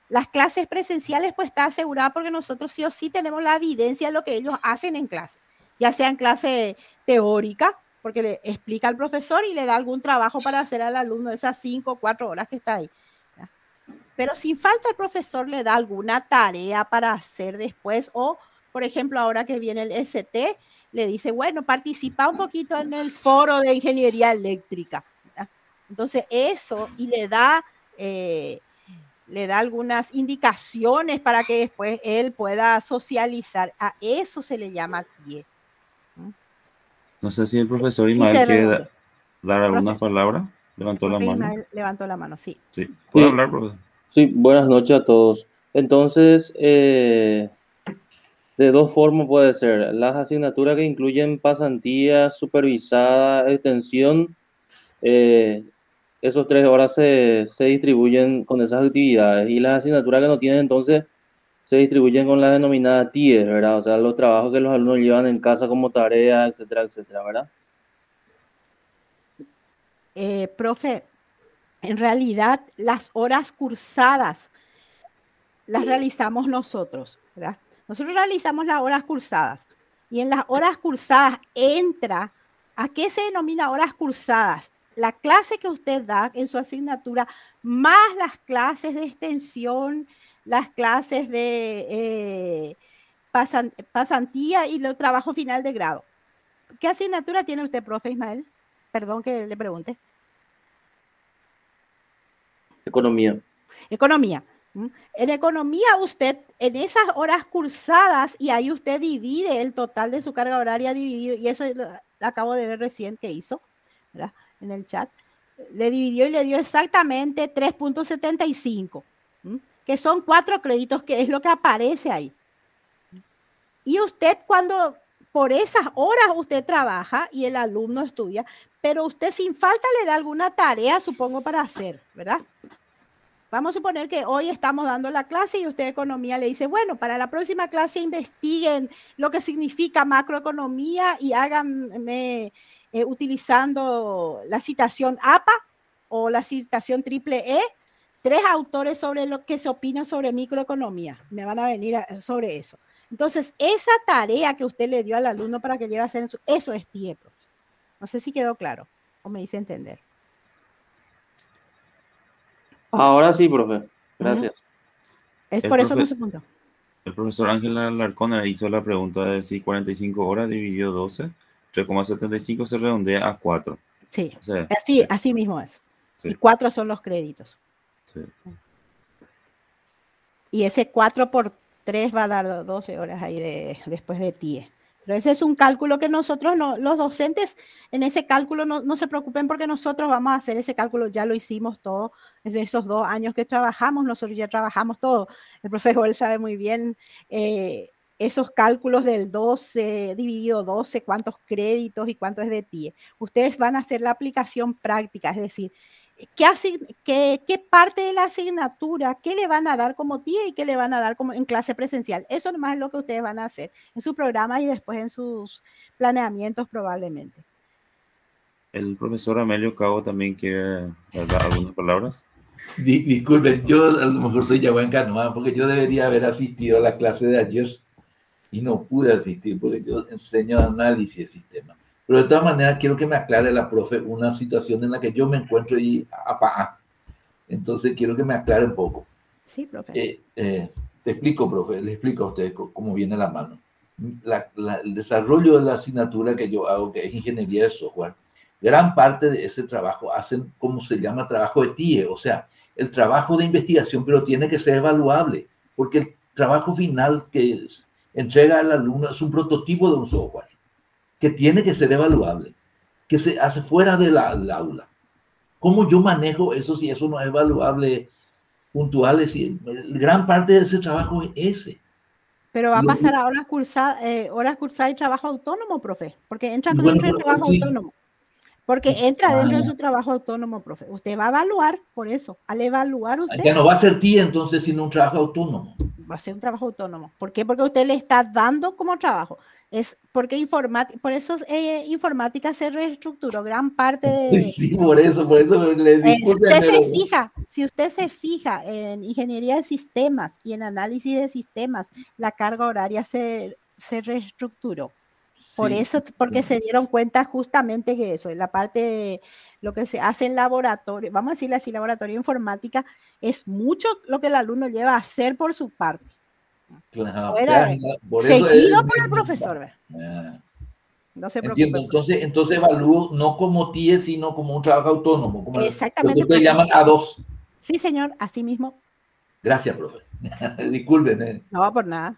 Las clases presenciales pues está asegurada porque nosotros sí o sí tenemos la evidencia de lo que ellos hacen en clase, ya sea en clase teórica, porque le explica al profesor y le da algún trabajo para hacer al alumno esas 5 o 4 horas que está ahí. Pero sin falta el profesor le da alguna tarea para hacer después o, por ejemplo, ahora que viene el ST, le dice, bueno, participa un poquito en el foro de ingeniería eléctrica. Entonces eso, y le da algunas indicaciones para que después él pueda socializar. A eso se le llama TIE. No sé si el profesor Ismael quiere dar algunas palabras. Levantó la mano. Ismael levantó la mano, sí. Sí, puede hablar, profesor. Sí, buenas noches a todos. Entonces, de dos formas puede ser. Las asignaturas que incluyen pasantía, supervisada, extensión, esos 3 horas se distribuyen con esas actividades. Y las asignaturas que no tienen, entonces, se distribuyen con la denominada TIES, ¿verdad? O sea, los trabajos que los alumnos llevan en casa como tarea, etcétera, etcétera, ¿verdad? Profe, en realidad las horas cursadas las realizamos nosotros, ¿verdad? Nosotros realizamos las horas cursadas y en las horas cursadas entra, ¿a qué se denomina horas cursadas? La clase que usted da en su asignatura, más las clases de extensión, las clases de pasantía y el trabajo final de grado. ¿Qué asignatura tiene usted, profe Ismael? Perdón que le pregunte. Economía. Economía. En economía usted, en esas horas cursadas, y ahí usted divide el total de su carga horaria dividido, y eso lo acabo de ver recién que hizo, ¿verdad? En el chat. Le dividió y le dio exactamente 3.75, que son 4 créditos, que es lo que aparece ahí. Y usted cuando, por esas horas usted trabaja y el alumno estudia, pero usted sin falta le da alguna tarea, supongo, para hacer, ¿verdad? Vamos a suponer que hoy estamos dando la clase y usted de economía le dice, bueno, para la próxima clase investiguen lo que significa macroeconomía y háganme utilizando la citación APA o la citación triple E, 3 autores sobre lo que se opina sobre microeconomía. Me van a venir sobre eso. Entonces, esa tarea que usted le dio al alumno para que lleve a hacer, eso es TIE, profe. No sé si quedó claro o me hice entender. Ahora sí, profe. Gracias. Es por eso nuestro punto. El profesor Ángel Alarcón hizo la pregunta de si 45 horas dividido 12, 3,75 se redondea a 4. Sí, O sea, así mismo es. sí, Y 4 son los créditos. sí. Y ese 4 por 3 va a dar 12 horas ahí después de TIE. Pero ese es un cálculo que nosotros, los docentes en ese cálculo no se preocupen porque nosotros vamos a hacer ese cálculo, ya lo hicimos todo, desde esos 2 años que trabajamos, nosotros ya trabajamos todo. El profesor él sabe muy bien esos cálculos del 12 dividido 12, cuántos créditos y cuánto es de TIE. Ustedes van a hacer la aplicación práctica, es decir, ¿qué parte de la asignatura, qué le van a dar como TIE y qué le van a dar como en clase presencial? Eso nomás es lo que ustedes van a hacer en su programa y después en sus planeamientos probablemente. El profesor Amelio Cabo también quiere dar algunas palabras. Disculpen, yo a lo mejor soy Yahuanca nomás, porque yo debería haber asistido a la clase de ayer y no pude asistir porque yo enseño análisis de sistemas. Pero de todas maneras quiero que me aclare la profe una situación en la que yo me encuentro y entonces quiero que me aclare un poco. Sí, profe. Te explico, profe, le explico a usted cómo viene la mano. El desarrollo de la asignatura que yo hago, que es ingeniería de software, gran parte de ese trabajo hacen como se llama trabajo de TIE, o sea, el trabajo de investigación, pero tiene que ser evaluable, porque el trabajo final que entrega al alumno es un prototipo de un software que tiene que ser evaluable, que se hace fuera del aula. ¿Cómo yo manejo eso si eso no es evaluable puntual? Es decir, gran parte de ese trabajo es ese. Pero va a pasar a horas cursadas y trabajo autónomo, profe, porque entra dentro del trabajo autónomo. Porque entra dentro de su trabajo autónomo, profe. Usted va a evaluar por eso. Al evaluar usted... Ya no va a ser TIE entonces, sino un trabajo autónomo. Va a ser un trabajo autónomo. ¿Por qué? Porque usted le está dando como trabajo. Es porque por eso informática se reestructuró gran parte de... Sí, por eso le disculpen. Si usted se fija en ingeniería de sistemas y en análisis de sistemas, la carga horaria se reestructuró. Por eso, porque se dieron cuenta justamente que eso, en la parte de lo que se hace en laboratorio, vamos a decirle así, laboratorio de informática, es mucho lo que el alumno lleva a hacer por su parte. Claro, seguido por el profesor. No se preocupe. Entiendo, entonces evalúo no como TIE, sino como un trabajo autónomo, como exactamente, lo que ustedes llaman A2. Sí, señor, así mismo. Gracias, profe. Disculpen. No, por nada.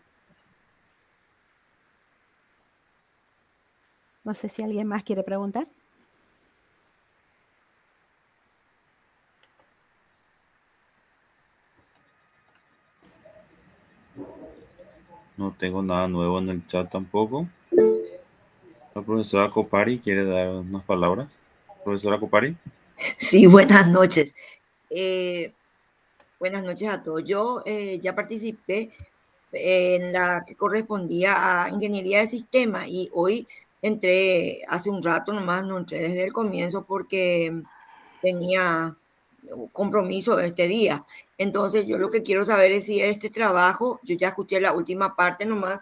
No sé si alguien más quiere preguntar. No tengo nada nuevo en el chat tampoco. La profesora Copari quiere dar unas palabras. Profesora Copari. Sí, buenas noches. Buenas noches a todos. Yo ya participé en la que correspondía a Ingeniería de Sistemas y hoy entré hace un rato nomás, no entré desde el comienzo porque tenía compromiso este día. Entonces yo lo que quiero saber es si este trabajo, yo ya escuché la última parte nomás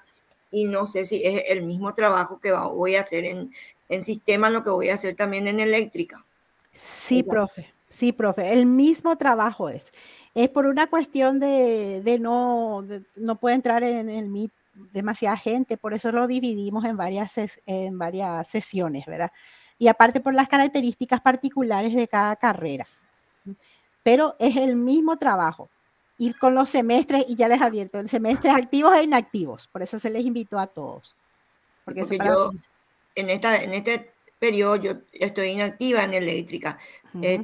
y no sé si es el mismo trabajo que voy a hacer en sistemas, lo que voy a hacer también en eléctrica. Sí, profe. Sí, profe. El mismo trabajo es. Es por una cuestión de no puede entrar en el Meet demasiada gente, por eso lo dividimos en varias sesiones, ¿verdad? Y aparte por las características particulares de cada carrera. Pero es el mismo trabajo. Ir con los semestres, y ya les advierto, el semestre activos e inactivos. Por eso se les invitó a todos. Porque yo en este periodo yo estoy inactiva en eléctrica.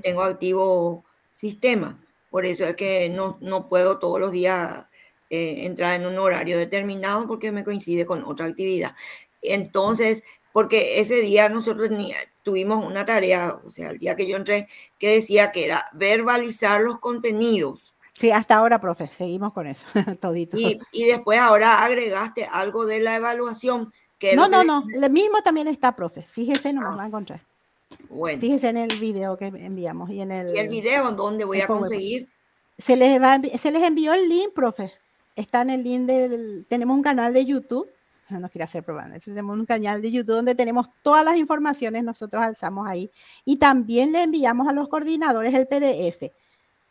Tengo activo sistema. Por eso es que no puedo todos los días entrar en un horario determinado porque me coincide con otra actividad. Entonces, porque ese día nosotros tuvimos una tarea, o sea, el día que yo entré, que decía que era verbalizar los contenidos. Sí, hasta ahora, profe, seguimos con eso, todito. Y después ahora agregaste algo de la evaluación. No, el mismo también está, profe. Fíjese, nomás va a encontrar. Bueno. Fíjese en el video que enviamos. ¿Y el video dónde voy a conseguir? Se les envió el link, profe. Está en el link tenemos un canal de YouTube. No quiero hacer propaganda. Tenemos un canal de YouTube donde tenemos todas las informaciones, nosotros alzamos ahí. Y también le enviamos a los coordinadores el PDF.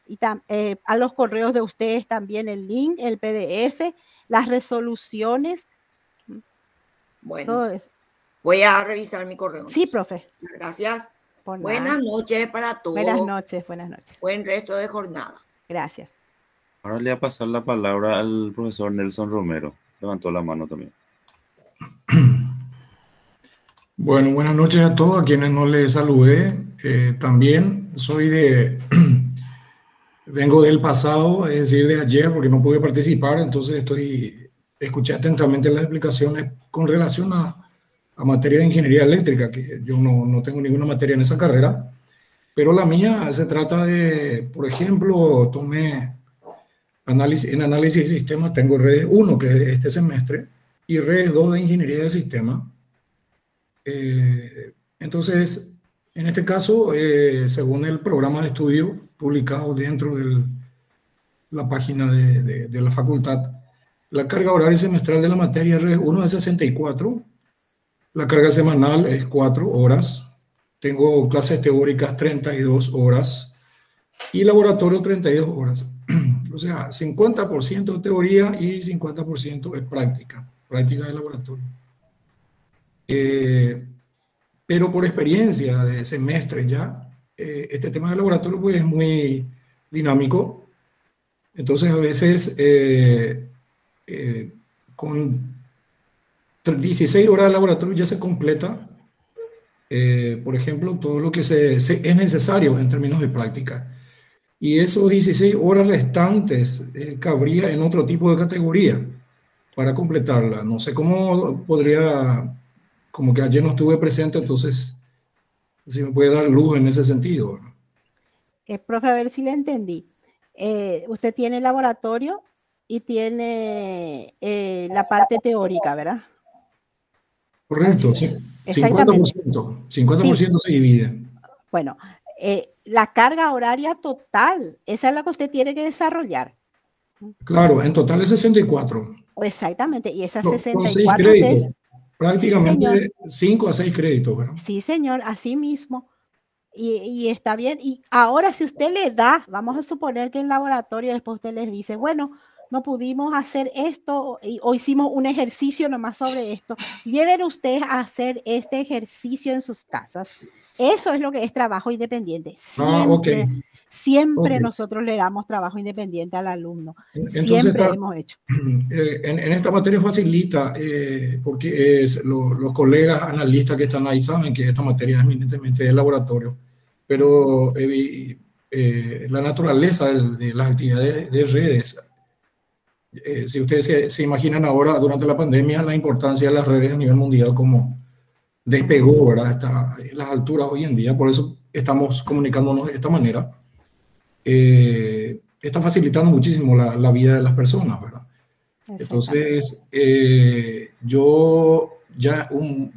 Y a los correos de ustedes también el link, el PDF, las resoluciones. Bueno, voy a revisar mi correo. Sí, profe. Gracias. Por Buenas nada. noches para todos. Buenas noches, buenas noches. Buen resto de jornada. Gracias. Ahora le voy a pasar la palabra al profesor Nelson Romero. Levantó la mano también. Bueno, buenas noches a todos, a quienes no les saludé. También vengo del pasado, es decir, de ayer, porque no pude participar, entonces escuché atentamente las explicaciones con relación a materia de ingeniería eléctrica, que yo no tengo ninguna materia en esa carrera, pero la mía se trata de, por ejemplo, tomé en análisis de sistemas, tengo redes 1, que es este semestre, y redes 2 de ingeniería de sistemas. Entonces, en este caso, según el programa de estudio publicado dentro de la página de la facultad, la carga horaria semestral de la materia redes 1 es 64, la carga semanal es 4 horas, tengo clases teóricas 32 horas y laboratorio 32 horas. O sea, 50% de teoría y 50% es práctica de laboratorio. Pero por experiencia de semestre ya, este tema del laboratorio pues, es muy dinámico. Entonces, a veces con 16 horas de laboratorio ya se completa, por ejemplo, todo lo que es necesario en términos de práctica. Y esos 16 horas restantes cabría en otro tipo de categoría para completarla. No sé cómo podría, como que ayer no estuve presente, entonces si me puede dar luz en ese sentido. Profe, a ver si le entendí. Usted tiene laboratorio y tiene la parte teórica, ¿verdad? Correcto, sí. 50%, 50% sí. Se divide. Bueno, la carga horaria total, esa es la que usted tiene que desarrollar. Claro, en total es 64. Exactamente, y esas 64 con 6 créditos, prácticamente sí, 5 a 6 créditos, ¿verdad? Sí, señor, así mismo. Y está bien. Y ahora si usted le da, vamos a suponer que en laboratorio después usted les dice, bueno, no pudimos hacer esto o hicimos un ejercicio nomás sobre esto, lleven ustedes a hacer este ejercicio en sus casas. Eso es lo que es trabajo independiente. Siempre nosotros le damos trabajo independiente al alumno. Entonces, siempre hemos hecho. En esta materia facilita, porque los colegas analistas que están ahí saben que esta materia es eminentemente de laboratorio, pero la naturaleza de las actividades de redes, si ustedes se imaginan ahora durante la pandemia la importancia de las redes a nivel mundial como despegó, ¿verdad? Está en las alturas hoy en día, por eso estamos comunicándonos de esta manera. Está facilitando muchísimo la vida de las personas, ¿verdad? Entonces, yo ya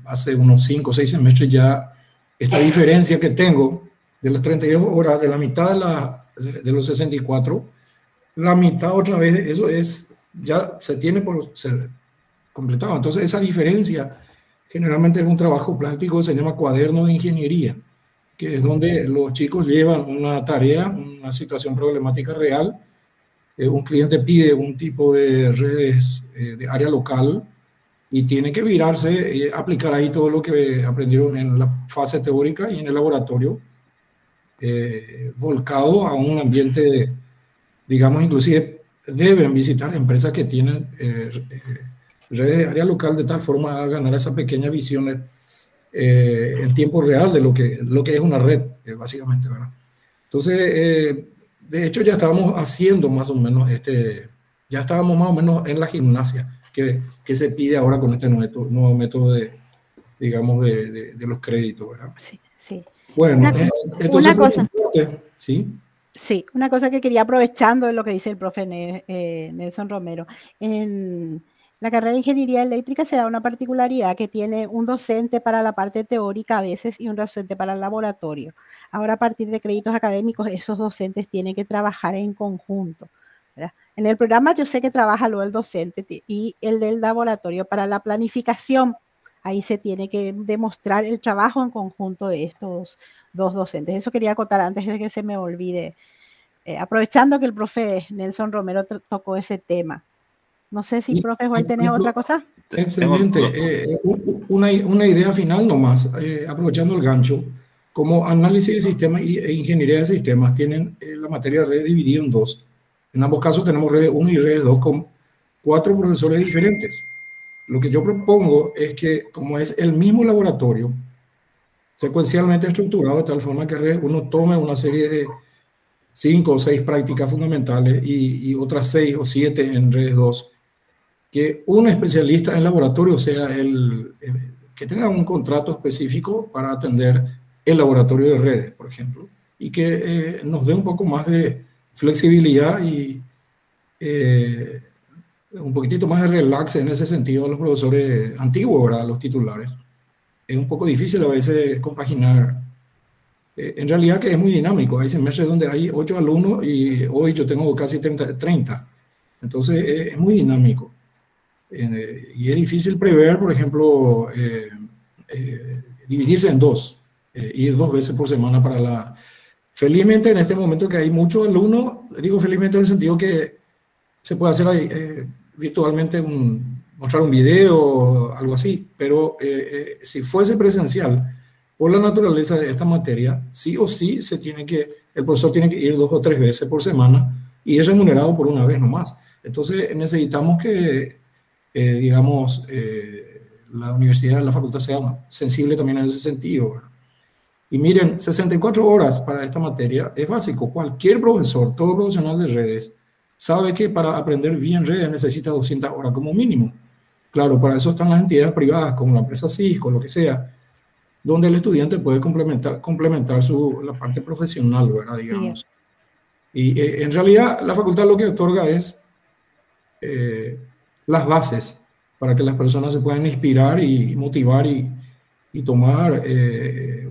hace unos 5 o 6 semestres ya esta diferencia que tengo de las 32 horas, de la mitad de los 64, la mitad otra vez, eso ya se tiene por ser completado. Entonces, esa diferencia generalmente es un trabajo práctico que se llama cuaderno de ingeniería, que es donde los chicos llevan una tarea, una situación problemática real. Un cliente pide un tipo de redes de área local y tiene que virarse, aplicar ahí todo lo que aprendieron en la fase teórica y en el laboratorio, volcado a un ambiente, digamos, inclusive deben visitar empresas que tienen redes de área local de tal forma a ganar esa pequeña visión en tiempo real de lo que es una red, básicamente, ¿verdad? Entonces, de hecho, ya estábamos haciendo más o menos ya estábamos más o menos en la gimnasia que se pide ahora con este nuevo método digamos, de los créditos, ¿verdad? Sí, sí. Bueno, entonces, una cosa. ¿sí? Sí, una cosa que quería aprovechando de lo que dice el profe Nelson Romero. En la carrera de ingeniería eléctrica se da una particularidad que tiene un docente para la parte teórica a veces y un docente para el laboratorio. Ahora, a partir de créditos académicos, esos docentes tienen que trabajar en conjunto, ¿verdad? En el programa yo sé que trabaja luego el docente y el del laboratorio para la planificación. Ahí se tiene que demostrar el trabajo en conjunto de estos dos docentes. Eso quería acotar antes de que se me olvide, aprovechando que el profe Nelson Romero tocó ese tema. No sé si, profe Joel, ¿tenés otra cosa? Excelente. Una idea final nomás, aprovechando el gancho. Como análisis de sistemas e ingeniería de sistemas tienen la materia de redes dividida en dos. En ambos casos tenemos redes 1 y redes 2 con 4 profesores diferentes. Lo que yo propongo es que, como es el mismo laboratorio, secuencialmente estructurado de tal forma que redes 1 tome una serie de 5 o 6 prácticas fundamentales y otras 6 o 7 en redes 2, que un especialista en laboratorio sea que tenga un contrato específico para atender el laboratorio de redes, por ejemplo, y que nos dé un poco más de flexibilidad y un poquitito más de relax en ese sentido a los profesores antiguos, ¿verdad? Los titulares. Es un poco difícil a veces compaginar. En realidad que es muy dinámico. Hay semestres donde hay 8 alumnos y hoy yo tengo casi 30. Entonces es muy dinámico. Y es difícil prever, por ejemplo, dividirse en dos, ir 2 veces por semana para la... Felizmente en este momento que hay muchos alumnos, digo felizmente en el sentido que se puede hacer ahí, virtualmente mostrar un video o algo así, pero si fuese presencial, por la naturaleza de esta materia, sí o sí el profesor tiene que ir 2 o 3 veces por semana y es remunerado por una vez nomás. Entonces necesitamos que, digamos, la universidad, la facultad sea sensible también en ese sentido, ¿verdad? Y miren, 64 horas para esta materia es básico. Cualquier profesor, todo profesional de redes, sabe que para aprender bien redes necesita 200 horas como mínimo. Claro, para eso están las entidades privadas, como la empresa Cisco, lo que sea, donde el estudiante puede complementar la parte profesional, ¿verdad? Digamos. Y en realidad la facultad lo que otorga es las bases para que las personas se puedan inspirar y motivar y tomar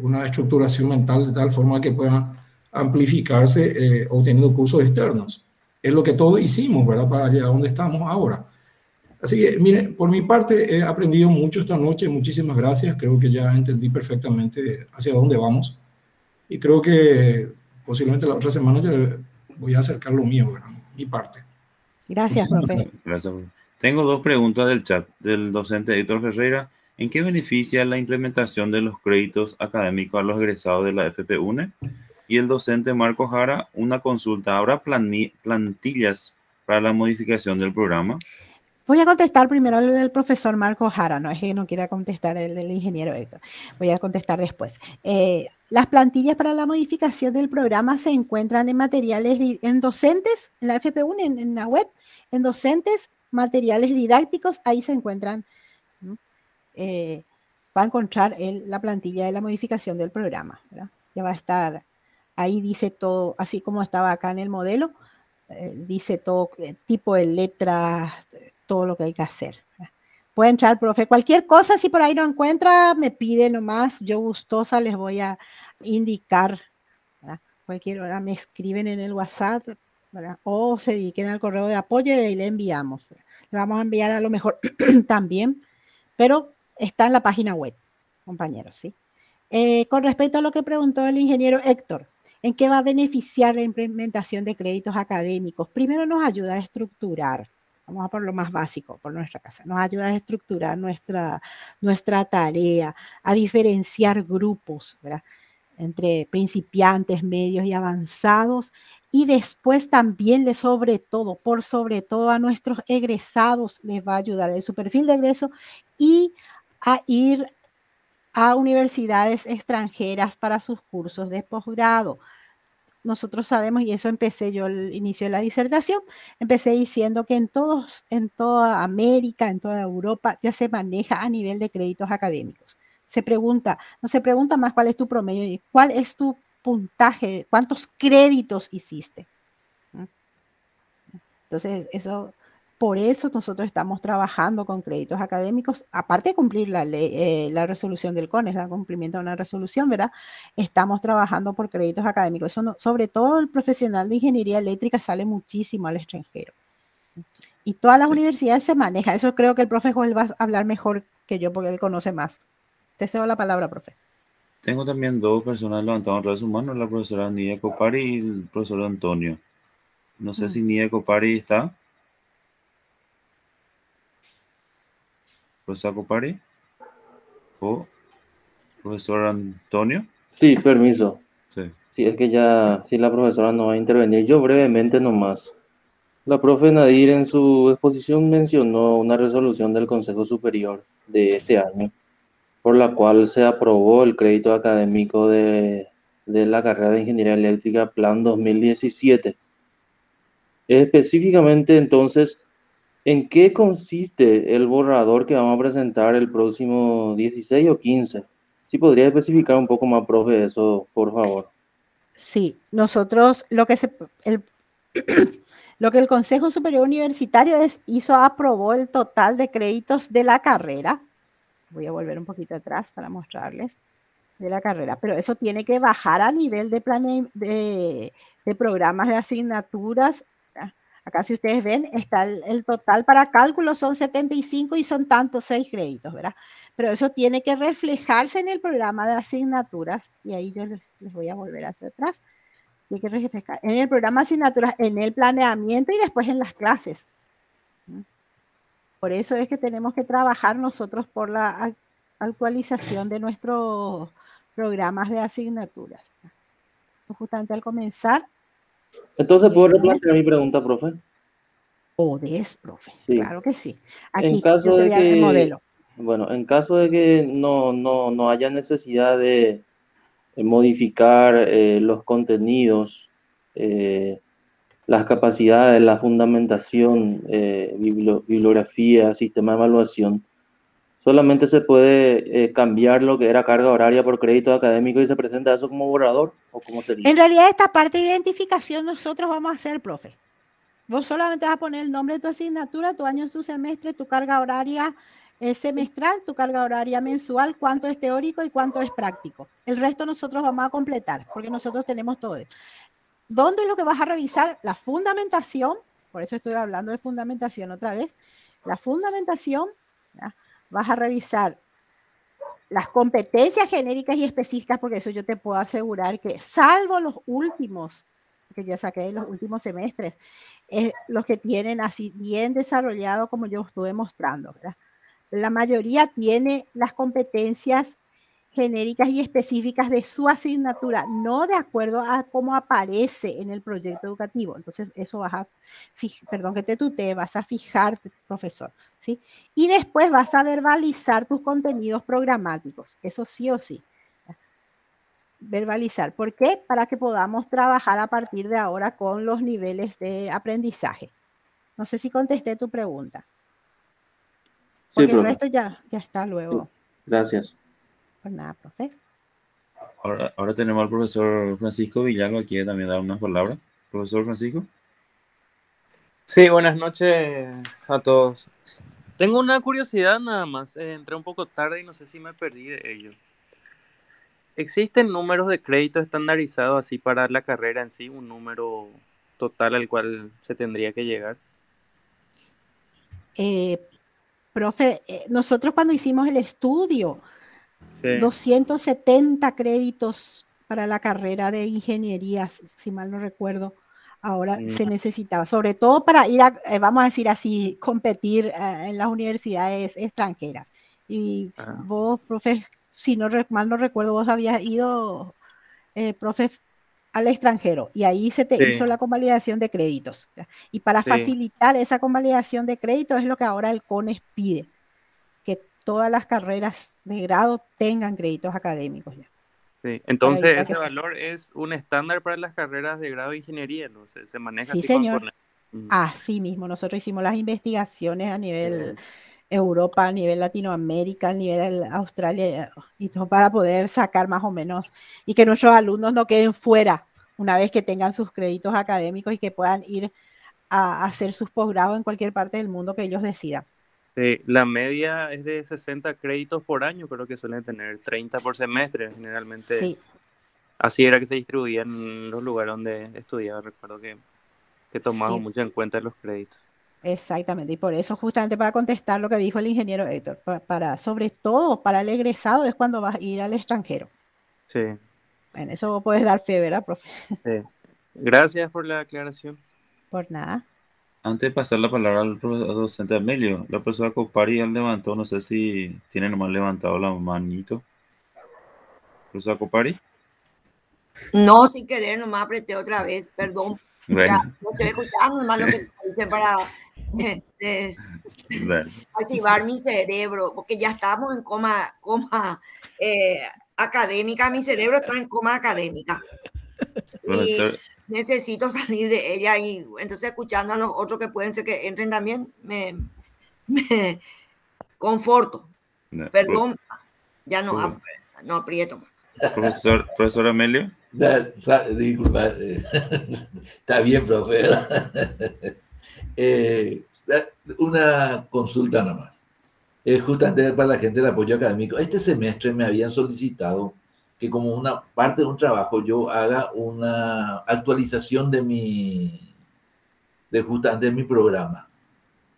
una estructuración mental de tal forma que puedan amplificarse obteniendo cursos externos. Es lo que todos hicimos, ¿verdad? Para llegar a donde estamos ahora. Así que, miren, por mi parte he aprendido mucho esta noche, muchísimas gracias, creo que ya entendí perfectamente hacia dónde vamos y creo que posiblemente la otra semana ya voy a acercar lo mío, ¿verdad? Mi parte. Gracias, profe. Gracias. Tengo 2 preguntas del chat del docente Héctor Ferreira. ¿En qué beneficia la implementación de los créditos académicos a los egresados de la FP-UNE? Y el docente Marco Jara, una consulta. ¿Habrá plantillas para la modificación del programa? Voy a contestar primero el del profesor Marco Jara, no es que no quiera contestar el del ingeniero Héctor, voy a contestar después. Las plantillas para la modificación del programa se encuentran en materiales, en docentes, en la FP1, en la web, en docentes, materiales didácticos, ahí se encuentran, va a encontrar la plantilla de la modificación del programa, ¿verdad? Ya va a estar, ahí dice todo, así como estaba acá en el modelo, dice todo, tipo de letras, todo lo que hay que hacer. Puede entrar, profe, cualquier cosa, si por ahí no encuentra, me pide nomás, yo gustosa les voy a indicar, ¿verdad? Cualquier hora me escriben en el WhatsApp, ¿verdad? O se dediquen al correo de apoyo y ahí le enviamos. ¿Verdad? Le vamos a enviar a lo mejor también, pero está en la página web, compañeros, ¿sí? Con respecto a lo que preguntó el ingeniero Héctor, ¿en qué va a beneficiar la implementación de créditos académicos? Primero nos ayuda a estructurar, vamos a por lo más básico, por nuestra casa, nos ayuda a estructurar nuestra tarea, a diferenciar grupos, ¿verdad? Entre principiantes, medios y avanzados, y después también por sobre todo a nuestros egresados les va a ayudar en su perfil de egreso y a ir a universidades extranjeras para sus cursos de posgrado. Nosotros sabemos, y eso empecé yo al inicio de la disertación, empecé diciendo que en toda América, en toda Europa, ya se maneja a nivel de créditos académicos. No se pregunta más cuál es tu promedio y cuál es tu puntaje, cuántos créditos hiciste. Entonces, por eso nosotros estamos trabajando con créditos académicos, aparte de cumplir la ley, la resolución del CONES, el cumplimiento de una resolución, ¿verdad? Estamos trabajando por créditos académicos. Eso sobre todo el profesional de ingeniería eléctrica sale muchísimo al extranjero. Y todas las universidades se manejan. Eso creo que el profe Joel va a hablar mejor que yo porque él conoce más. Te cedo la palabra, profe. Tengo también 2 personas levantando su mano, la profesora Nidia Copari y el profesor Antonio. No sé si Nidia Copari está. ¿Profesor Copari? ¿O profesor Antonio? Sí, permiso. Sí. Sí, es que ya, si la profesora no va a intervenir, yo brevemente nomás. La profe Nadir en su exposición mencionó una resolución del Consejo Superior de este año, por la cual se aprobó el crédito académico de la carrera de Ingeniería Eléctrica Plan 2017. Específicamente, entonces, ¿en qué consiste el borrador que vamos a presentar el próximo 16 o 15? Si podría especificar un poco más, profe, eso, por favor. Sí, nosotros lo que el Consejo Superior Universitario aprobó el total de créditos de la carrera. Voy a volver un poquito atrás para mostrarles de la carrera, pero eso tiene que bajar a nivel de programas de asignaturas. Acá, si ustedes ven, está el total para cálculo, son 75 y son tantos 6 créditos, ¿verdad? Pero eso tiene que reflejarse en el programa de asignaturas, y ahí yo les voy a volver hacia atrás. Tiene que reflejar en el programa de asignaturas, en el planeamiento y después en las clases. Por eso es que tenemos que trabajar nosotros por la actualización de nuestros programas de asignaturas. Justamente al comenzar. Entonces, ¿puedo replantear mi pregunta, profe? Podés, profe, Sí. Claro que sí. Aquí, En caso de que, el modelo. bueno, en caso de que no haya necesidad de modificar los contenidos, las capacidades, la fundamentación, bibliografía, sistema de evaluación, solamente se puede cambiar lo que era carga horaria por crédito académico y se presenta eso como borrador, ¿o cómo sería? En realidad, esta parte de identificación nosotros vamos a hacer, profe. Vos solamente vas a poner el nombre de tu asignatura, tu año, tu semestre, tu carga horaria semestral, tu carga horaria mensual, cuánto es teórico y cuánto es práctico. El resto nosotros vamos a completar, porque nosotros tenemos todo. ¿Dónde es lo que vas a revisar? La fundamentación, por eso estoy hablando de fundamentación otra vez. La fundamentación, ¿ya? Vas a revisar las competencias genéricas y específicas, porque eso yo te puedo asegurar que, salvo los últimos, que ya saqué de los últimos semestres, los que tienen así bien desarrollado como yo estuve mostrando, ¿verdad? La mayoría tiene las competencias genéricas y específicas de su asignatura, no de acuerdo a cómo aparece en el proyecto educativo. Entonces, eso vas a, perdón que te tutee, vas a fijarte, profesor, ¿sí? Y después vas a verbalizar tus contenidos programáticos, eso sí o sí. Verbalizar. ¿Por qué? Para que podamos trabajar a partir de ahora con los niveles de aprendizaje. No sé si contesté tu pregunta. Sí, Porque el profe. resto ya está luego. Sí. Gracias. Pues nada, profe. Ahora tenemos al profesor Francisco Villalba, que también dar unas palabras. Profesor Francisco. Sí, buenas noches a todos. Tengo una curiosidad nada más. Entré un poco tarde y no sé si me perdí de ello. ¿Existen números de crédito estandarizados así para la carrera en sí? ¿Un número total al cual se tendría que llegar? Profe, nosotros cuando hicimos el estudio, Sí. 270 créditos para la carrera de ingeniería, si mal no recuerdo, ahora se necesitaba, sobre todo para ir a, vamos a decir así, competir en las universidades extranjeras. Y vos, profe, si no mal no recuerdo, vos habías ido, profe, al extranjero y ahí se te hizo la convalidación de créditos. Y para facilitar esa convalidación de créditos es lo que ahora el CONES pide, que todas las carreras de grado tengan créditos académicos ya. Sí. Entonces ese valor es un estándar para las carreras de grado de ingeniería, ¿no? Se maneja sí, así. Señor. Así mismo, nosotros hicimos las investigaciones a nivel Europa, a nivel Latinoamérica, a nivel Australia, y todo para poder sacar más o menos y que nuestros alumnos no queden fuera una vez que tengan sus créditos académicos y que puedan ir a hacer sus posgrados en cualquier parte del mundo que ellos decidan. Sí, la media es de 60 créditos por año, creo que suelen tener 30 por semestre, generalmente. Sí. Así era que se distribuía en los lugares donde estudiaba, recuerdo que tomaba mucho en cuenta los créditos. Exactamente, y por eso justamente para contestar lo que dijo el ingeniero Héctor, sobre todo para el egresado es cuando vas a ir al extranjero. Sí. En eso puedes dar fe, ¿verdad, profe? Sí. Gracias por la aclaración. Por nada. Antes de pasar la palabra al docente Amelio, la profesora Copari ya levantó, no sé si tiene nomás levantado la manito. Profesora Copari. No, sin querer, nomás apreté otra vez, perdón. Ya Bueno, no estoy escuchando nomás lo que dice para dale. activar mi cerebro, porque ya estamos en coma eh, académica, mi cerebro está en coma académica y Profesor, necesito salir de ella y entonces escuchando a los otros que pueden ser que entren también, me conforto. no, Perdón, ya pro- no aprieto más. profesor Amelio. Disculpa, está bien, profe. Una consulta nomás. Justamente para la gente del apoyo académico. Este semestre me habían solicitado que como una parte de un trabajo yo haga una actualización justamente de mi programa.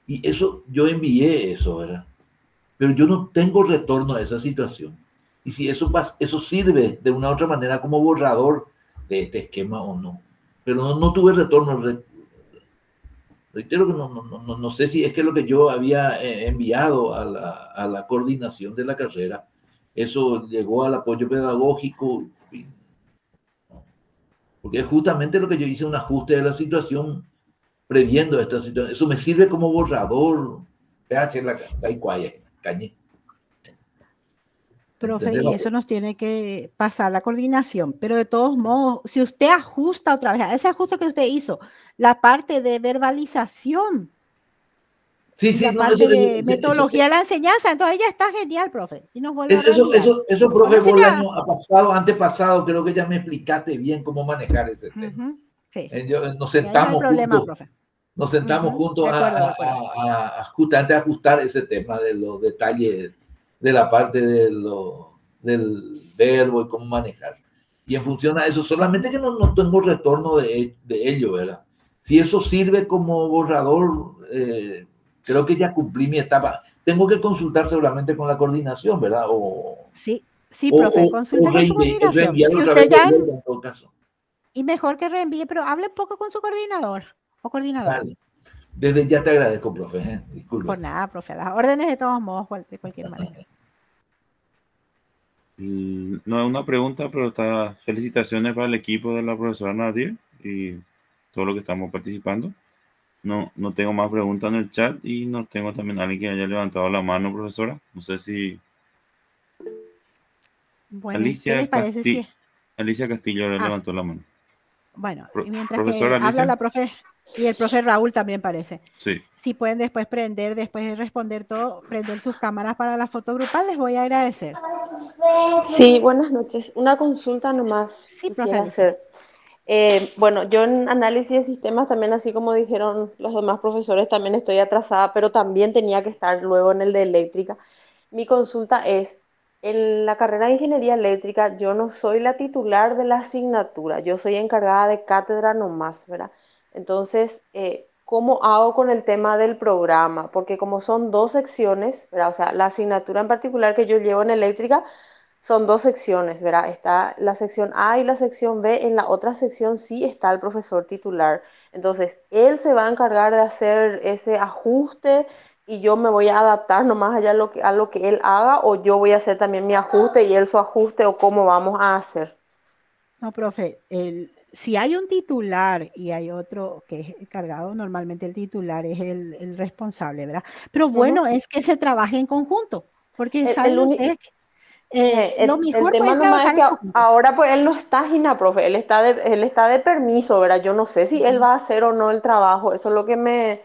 Y eso, yo envié eso, ¿verdad? Pero yo no tengo retorno a esa situación. Y si eso sirve de una u otra manera como borrador de este esquema o no. Pero no tuve retorno. Reitero que no sé si es que lo que yo había enviado a la coordinación de la carrera, eso llegó al apoyo pedagógico, porque es justamente lo que yo hice, un ajuste de la situación, previendo esta situación. Eso me sirve como borrador. Cañé. Profe, ¿Entendés? y eso nos tiene que pasar la coordinación, pero de todos modos, si usted ajusta otra vez, a ese ajuste que usted hizo, la parte de verbalización Sí, y sí, la no, parte de metodología de la enseñanza, entonces ya está genial, profe, y nos vuelve a reenviar. Eso, profe, Ahora vos el sería... año pasado, antepasado, creo que ya me explicaste bien cómo manejar ese tema. Sí, Nos y ahí no hay sentamos juntos, juntos, profe. nos sentamos juntos De acuerdo, de acuerdo. a justamente ajustar ese tema de los detalles de la parte del verbo y cómo manejar. Y en función a eso, solamente que no tengo retorno de ello, ¿verdad? Si eso sirve como borrador, creo que ya cumplí mi etapa. Tengo que consultar seguramente con la coordinación, ¿verdad? Sí, profe, consulte con su coordinación. Reenviar Si otra usted vez ya, en todo caso. y mejor que reenvíe, pero hable un poco con su coordinador o coordinadora. Vale. Desde ya te agradezco, profe. Disculpe. Por nada, profe, las órdenes de todos modos, de cualquier manera. No es una pregunta, pero está felicitaciones para el equipo de la profesora Nadir y todo lo que estamos participando. No tengo más preguntas en el chat y no tengo también a alguien que haya levantado la mano, profesora. No sé si Bueno, ¿qué les parece si... Alicia Castillo le levantó la mano. Bueno, y mientras profesora que Alicia. habla la profe, y el profe Raúl también parece. Sí. Si pueden después después de responder todo, prender sus cámaras para la foto grupal, les voy a agradecer. Sí, buenas noches. Una consulta nomás Sí, profe quisiera Alicia. hacer. Bueno, yo en análisis de sistemas también, así como dijeron los demás profesores, también estoy atrasada, pero también tenía que estar luego en el de eléctrica. Mi consulta es, en la carrera de ingeniería eléctrica, yo no soy la titular de la asignatura, yo soy encargada de cátedra nomás, ¿verdad? Entonces, ¿cómo hago con el tema del programa? Porque como son dos secciones, ¿verdad? O sea, la asignatura en particular que yo llevo en eléctrica son dos secciones, ¿verdad? Está la sección A y la sección B. En la otra sección sí está el profesor titular. Entonces, él se va a encargar de hacer ese ajuste y yo me voy a adaptar nomás allá a lo que él haga, o yo voy a hacer también mi ajuste y él su ajuste, o cómo vamos a hacer. No, profe, si hay un titular y hay otro que es encargado, normalmente el titular es el responsable, ¿verdad? Pero bueno, es que se trabaje en conjunto, porque saben ustedes que lo El mejor tema puede nomás es trabajar que en conjunto. ahora pues él no está, Gina, profe, él está de permiso, ¿verdad? Yo no sé si él va a hacer o no el trabajo, eso es lo que me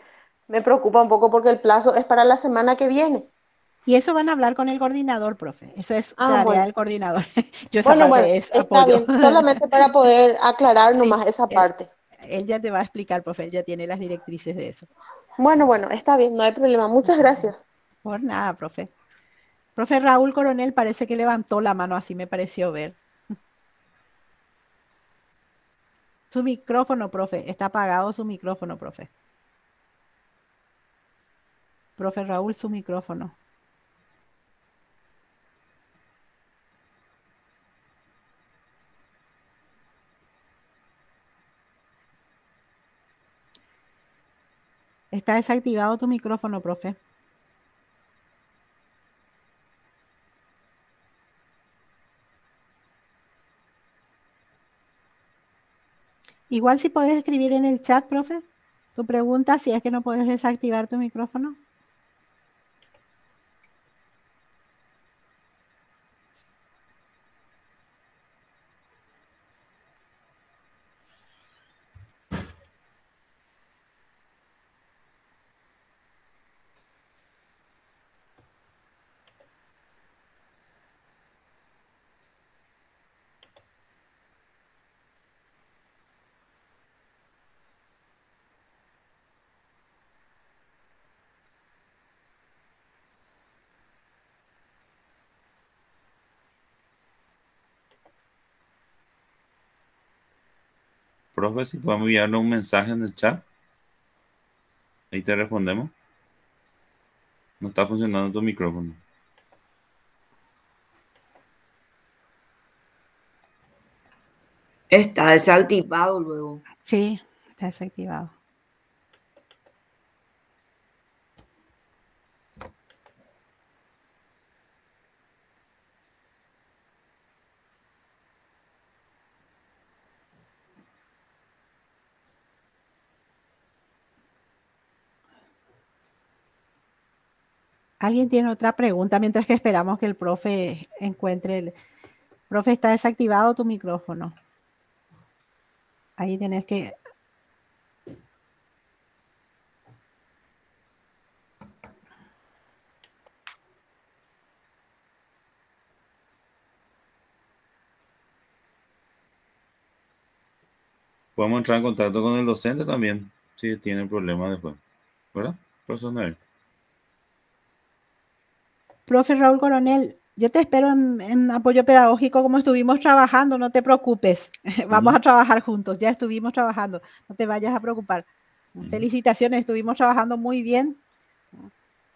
preocupa un poco porque el plazo es para la semana que viene. Y eso van a hablar con el coordinador, profe. Eso es tarea Bueno. del coordinador. Yo esa Bueno, parte es está apoyo. bien, solamente para poder aclarar Sí, nomás esa parte. él ya te va a explicar, profe, él ya tiene las directrices de eso. Bueno, está bien, no hay problema. Muchas gracias. Por nada, profe. Profe Raúl Coronel parece que levantó la mano, así me pareció ver. Su micrófono, profe. Está apagado su micrófono, profe. Profe Raúl, su micrófono. Está desactivado tu micrófono, profe. Igual si puedes escribir en el chat, profe, tu pregunta, si es que no puedes desactivar tu micrófono. Profe, si podemos enviarnos un mensaje en el chat, ahí te respondemos. No está funcionando tu micrófono. Está desactivado luego. Sí, está desactivado. ¿Alguien tiene otra pregunta mientras que esperamos que el profe encuentre el... Profe, está desactivado tu micrófono. Ahí tenés que... Podemos entrar en contacto con el docente también, si tiene problemas después. ¿Verdad, profesor Nair? Profe Raúl Coronel, yo te espero en apoyo pedagógico como estuvimos trabajando, no te preocupes. Vamos a trabajar juntos, ya estuvimos trabajando, no te vayas a preocupar. Felicitaciones, estuvimos trabajando muy bien.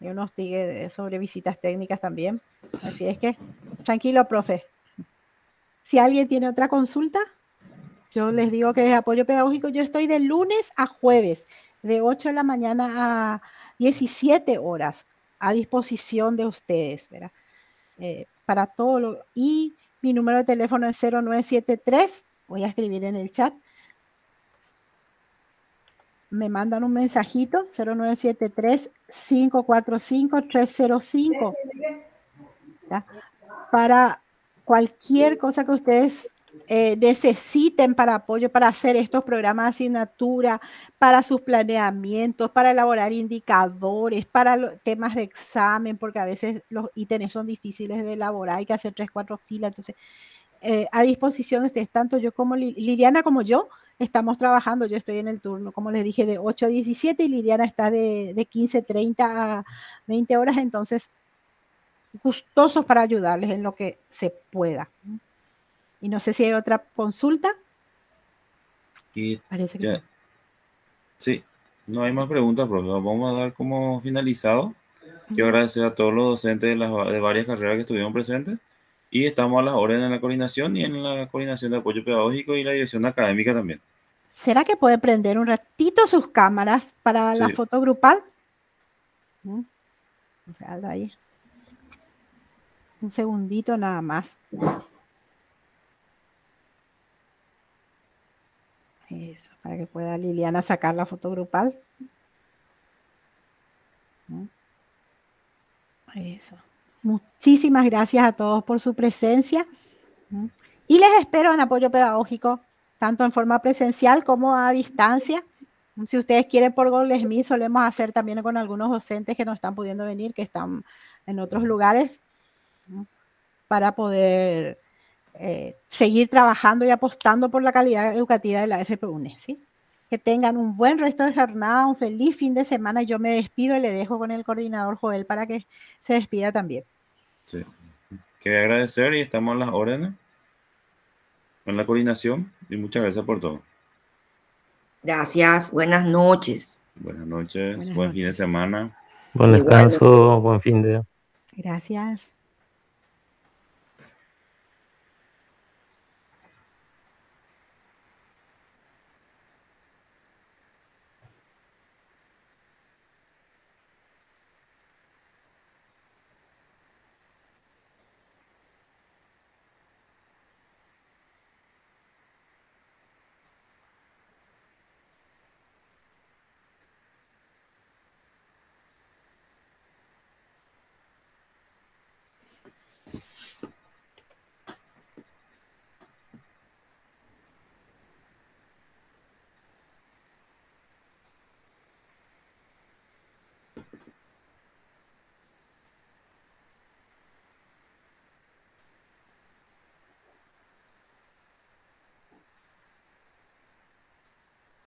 Y unos tickets sobre visitas técnicas también. Así es que, tranquilo, profe. Si alguien tiene otra consulta, yo les digo que es apoyo pedagógico. Yo estoy de lunes a jueves, de 8 de la mañana a 17 horas, a disposición de ustedes, ¿verdad? Para todo lo... Y mi número de teléfono es 0973, voy a escribir en el chat. Me mandan un mensajito, 0973-545-305, ¿ya? Para cualquier cosa que ustedes necesiten para apoyo, para hacer estos programas de asignatura, para sus planeamientos, para elaborar indicadores, para los temas de examen, porque a veces los ítems son difíciles de elaborar, hay que hacer 3, 4 filas, entonces a disposición de ustedes, tanto yo como Liliana como yo, estamos trabajando, yo estoy en el turno, como les dije, de 8 a 17 y Liliana está de 15:30 a 20 horas, entonces gustosos para ayudarles en lo que se pueda. Y no sé si hay otra consulta. Y parece que ya. Sí, no hay más preguntas, profe. Vamos a dar como finalizado. Quiero agradecer a todos los docentes de varias carreras que estuvieron presentes. Y estamos a las órdenes en la coordinación y en la coordinación de apoyo pedagógico y la dirección académica también. ¿Será que pueden prender un ratito sus cámaras para la foto grupal? O sea, ahí. Un segundito nada más. Eso, para que pueda Liliana sacar la foto grupal. Eso. Muchísimas gracias a todos por su presencia. Y les espero en apoyo pedagógico, tanto en forma presencial como a distancia. Si ustedes quieren por Google Meet, solemos hacer también con algunos docentes que no están pudiendo venir, que están en otros lugares, para poder seguir trabajando y apostando por la calidad educativa de la FPUNE, ¿sí? Que tengan un buen resto de jornada, un feliz fin de semana. Yo me despido y le dejo con el coordinador Joel para que se despida también. Sí. Quería agradecer y estamos a las órdenes en la coordinación y muchas gracias por todo. Gracias, buenas noches. Buenas noches, buen fin de semana. Buen descanso, buen fin de... Gracias.